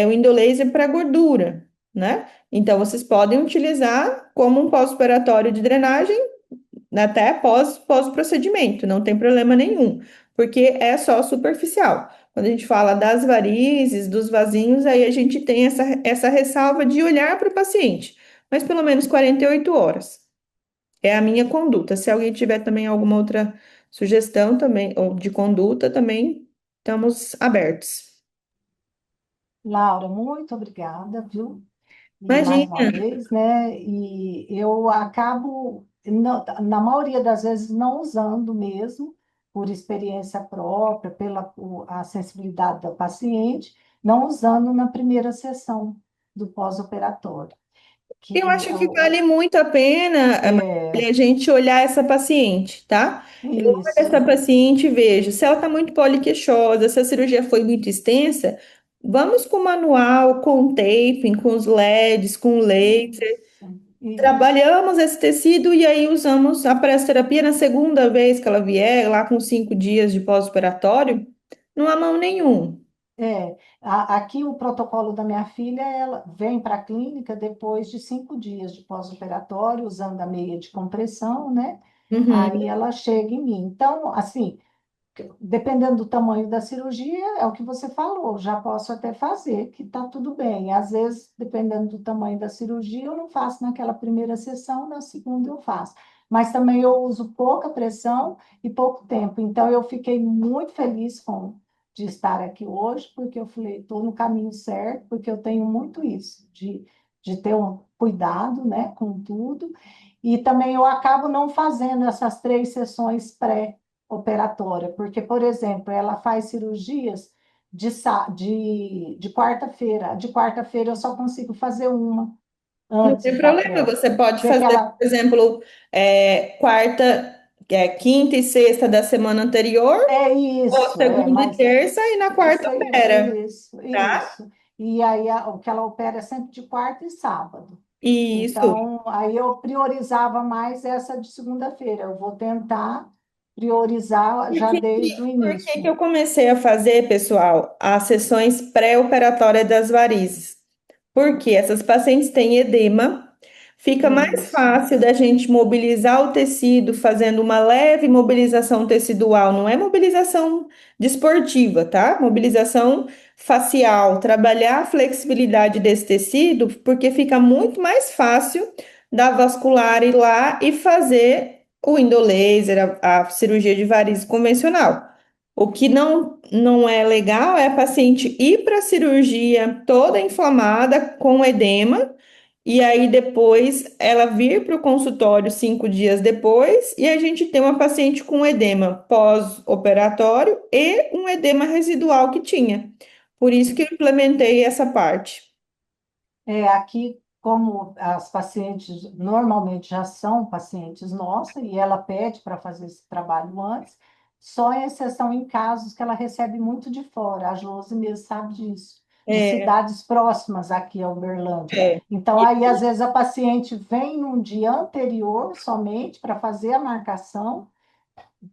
o endolaser para gordura, né? Então vocês podem utilizar como um pós-operatório de drenagem até pós-procedimento, não tem problema nenhum, porque é só superficial. Quando a gente fala das varizes, dos vasinhos, aí a gente tem essa ressalva de olhar para o paciente, mas pelo menos 48 horas. É a minha conduta. Se alguém tiver também alguma outra sugestão também, ou de conduta, também estamos abertos. Laura, muito obrigada, viu? E mais uma Imagina, vez, né? E eu acabo, na maioria das vezes, não usando mesmo, por experiência própria, a sensibilidade da paciente, não usando na primeira sessão do pós-operatório. eu Que acho que vale muito a pena, é a gente olhar essa paciente, tá? Eu olho essa isso, paciente e vejo se ela está muito poliqueixosa, se a cirurgia foi muito extensa, vamos com o manual, com o taping, com os LEDs, com o laser. isso. Trabalhamos esse tecido e aí usamos a pressoterapia na segunda vez que ela vier, lá com 5 dias de pós-operatório, não há mão nenhum. Aqui o protocolo da minha filha, ela vem para a clínica depois de 5 dias de pós-operatório, usando a meia de compressão, né? Uhum. Aí ela chega em mim. Então, assim, dependendo do tamanho da cirurgia, é o que você falou, já posso até fazer, que está tudo bem. Às vezes, dependendo do tamanho da cirurgia, eu não faço naquela primeira sessão, na segunda eu faço. Mas também eu uso pouca pressão e pouco tempo. Então, eu fiquei muito feliz de estar aqui hoje, porque eu falei, estou no caminho certo, porque eu tenho muito isso, de ter um cuidado, né, com tudo. E também eu acabo não fazendo essas 3 sessões operatória, porque, por exemplo, ela faz cirurgias de quarta-feira. De quarta-feira eu só consigo fazer uma Não tem antes da problema, pré. você pode Porque fazer, ela, por exemplo, quarta, quinta e sexta da semana anterior, é ou isso, segunda e mas terça, e na quarta opera, tá? isso. E aí o que ela opera é sempre de quarta e sábado. Isso. Então, aí eu priorizava mais essa de segunda-feira. Eu vou tentar priorizar já desde o Por que que início. eu comecei a fazer, pessoal, as sessões pré-operatórias das varizes? Porque essas pacientes têm edema, fica mais Isso, fácil da gente mobilizar o tecido fazendo uma leve mobilização tecidual, não é mobilização desportiva, tá? Mobilização facial, trabalhar a flexibilidade desse tecido, porque fica muito mais fácil da vascular ir lá e fazer o endolaser, a cirurgia de varizes convencional. O que não é legal é a paciente ir para a cirurgia toda inflamada, com edema, e aí depois ela vir para o consultório 5 dias depois, e a gente tem uma paciente com edema pós-operatório e um edema residual que tinha. Por isso que eu implementei essa parte. aqui, como as pacientes normalmente já são pacientes nossas, e ela pede para fazer esse trabalho antes, só em exceção em casos que ela recebe muito de fora, a Josi mesmo sabe disso, de É, cidades próximas aqui a Uberlândia. é. Então, aí, às vezes, a paciente vem num dia anterior somente para fazer a marcação,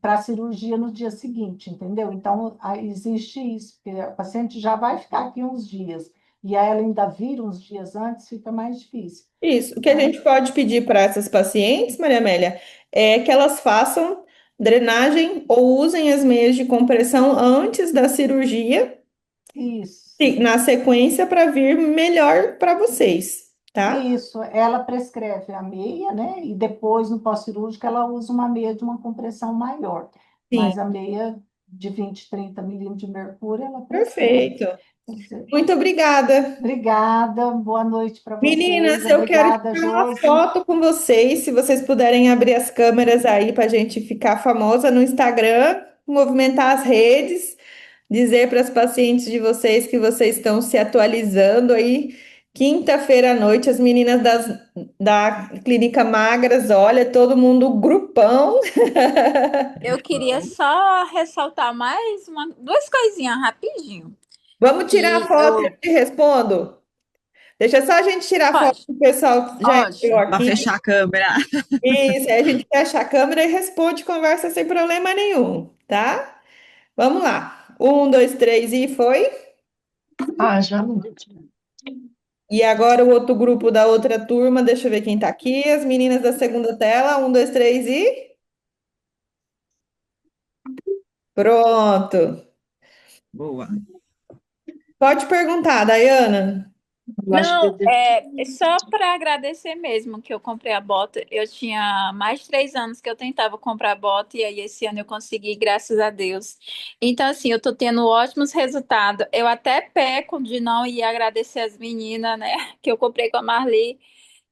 para a cirurgia no dia seguinte, entendeu? Então, existe isso, porque a paciente já vai ficar aqui uns dias, e aí ela ainda vira uns dias antes, fica mais difícil. Isso. O que a Então, gente pode pedir para essas pacientes, Maria Amélia, é que elas façam drenagem ou usem as meias de compressão antes da cirurgia, isso, na sequência, para vir melhor para vocês, tá? isso. Ela prescreve a meia, né? E depois, no pós-cirúrgico, ela usa uma meia de uma compressão maior. Sim, Mas a meia de 20, 30 milímetros de mercúrio, ela prescreve. perfeito. Quer dizer, Muito obrigada. obrigada, boa noite para vocês. Meninas, eu quero Obrigada, tirar uma Josi. foto com vocês, se vocês puderem abrir as câmeras aí para a gente ficar famosa no Instagram, movimentar as redes, dizer para as pacientes de vocês que vocês estão se atualizando aí. Quinta-feira à noite, as meninas da Clínica Magras, olha, todo mundo grupão. Eu queria só ressaltar duas coisinhas rapidinho. Vamos tirar a Que foto e eu eu. te respondo? Deixa só a gente tirar a foto Pode, que o pessoal já entrou ótimo. Para aqui. fechar a câmera. Isso, aí a gente fecha a câmera e responde conversa sem problema nenhum, tá? Vamos lá. Um, dois, três e foi. Ah, já. E agora o outro grupo da outra turma, deixa eu ver quem tá aqui. As meninas da segunda tela. Um, dois, três e. Pronto. Boa. Pode perguntar, Dayana. Eu acho que Não, é só para agradecer mesmo que eu comprei a bota. Eu tinha mais de 3 anos que eu tentava comprar a bota e aí esse ano eu consegui, graças a Deus. Então, assim, eu tô tendo ótimos resultados. Eu até peco de não ir agradecer as meninas, né, que eu comprei com a Marli.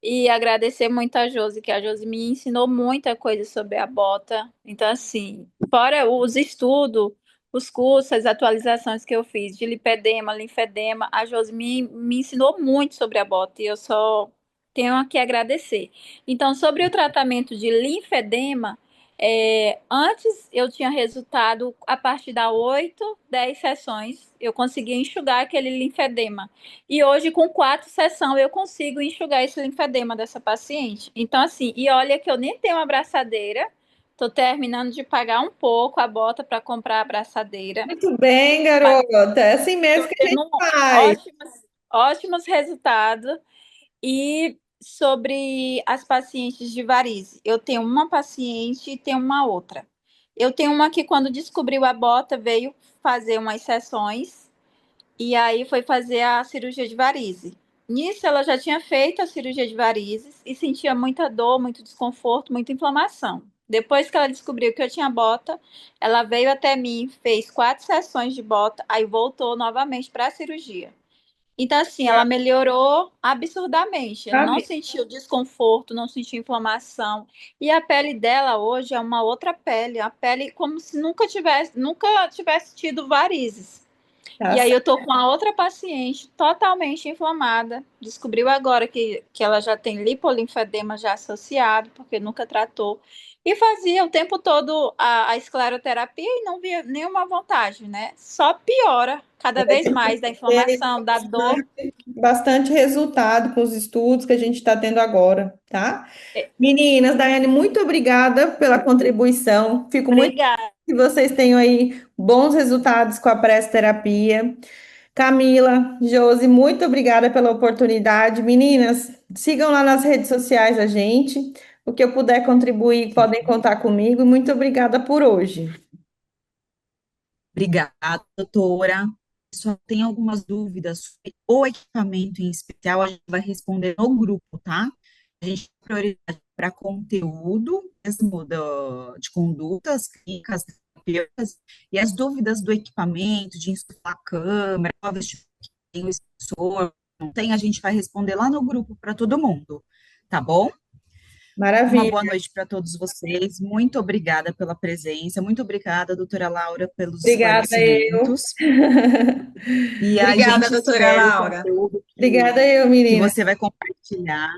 E agradecer muito a Josi, que a Josi me ensinou muita coisa sobre a bota. Então, assim, fora os estudos, os cursos, as atualizações que eu fiz de lipedema, linfedema, a Josi me ensinou muito sobre a bota e eu só tenho a que agradecer. Então, sobre o tratamento de linfedema, antes eu tinha resultado a partir da 8, 10 sessões, eu conseguia enxugar aquele linfedema. E hoje, com 4 sessões, eu consigo enxugar esse linfedema dessa paciente. Então, assim, e olha que eu nem tenho uma abraçadeira. Tô terminando de pagar um pouco a bota para comprar a abraçadeira. Muito bem, Mas garota. É assim mesmo tô que a tendo gente faz. ótimos resultados. E sobre as pacientes de varize, eu tenho uma paciente e tenho uma outra. Eu tenho uma que, quando descobriu a bota, veio fazer umas sessões e aí foi fazer a cirurgia de varize. Nisso, ela já tinha feito a cirurgia de varizes e sentia muita dor, muito desconforto, muita inflamação. Depois que ela descobriu que eu tinha bota, ela veio até mim, fez 4 sessões de bota, aí voltou novamente para a cirurgia. Então, assim, ela melhorou absurdamente. Não Sabe? sentiu desconforto, não sentiu inflamação. E a pele dela hoje é uma outra pele, a pele como se nunca tivesse tido varizes. Tá E aí eu certo. tô com a outra paciente totalmente inflamada. Descobriu agora que ela já tem lipolinfedema já associado, porque nunca tratou. E fazia o tempo todo a escleroterapia e não via nenhuma vantagem, né? Só piora cada vez mais da Tem inflamação, da dor. bastante resultado com os estudos que a gente está tendo agora, tá? Meninas, Daiane, muito obrigada pela contribuição. Fico muito feliz Obrigada. que vocês tenham aí bons resultados com a pressoterapia. Camila, Josi, muito obrigada pela oportunidade. Meninas, sigam lá nas redes sociais a gente. O que eu puder contribuir, podem contar comigo. Muito obrigada por hoje. Obrigada, doutora. Só tem algumas dúvidas sobre o equipamento em especial, a gente vai responder no grupo, tá? A gente tem prioridade para conteúdo mesmo de condutas clínicas, terapêuticas, e as dúvidas do equipamento, de insuflar a câmera, qual vestibular que tem o sensor, não tem, a gente vai responder lá no grupo para todo mundo, tá bom? Uma boa Maravilha. noite para todos vocês. Muito obrigada pela presença. Muito obrigada, doutora Laura, pelos Obrigada, eu. esclarecimentos. E a Obrigada, gente doutora espera o Laura. conteúdo Obrigada, eu, que menina. você vai compartilhar.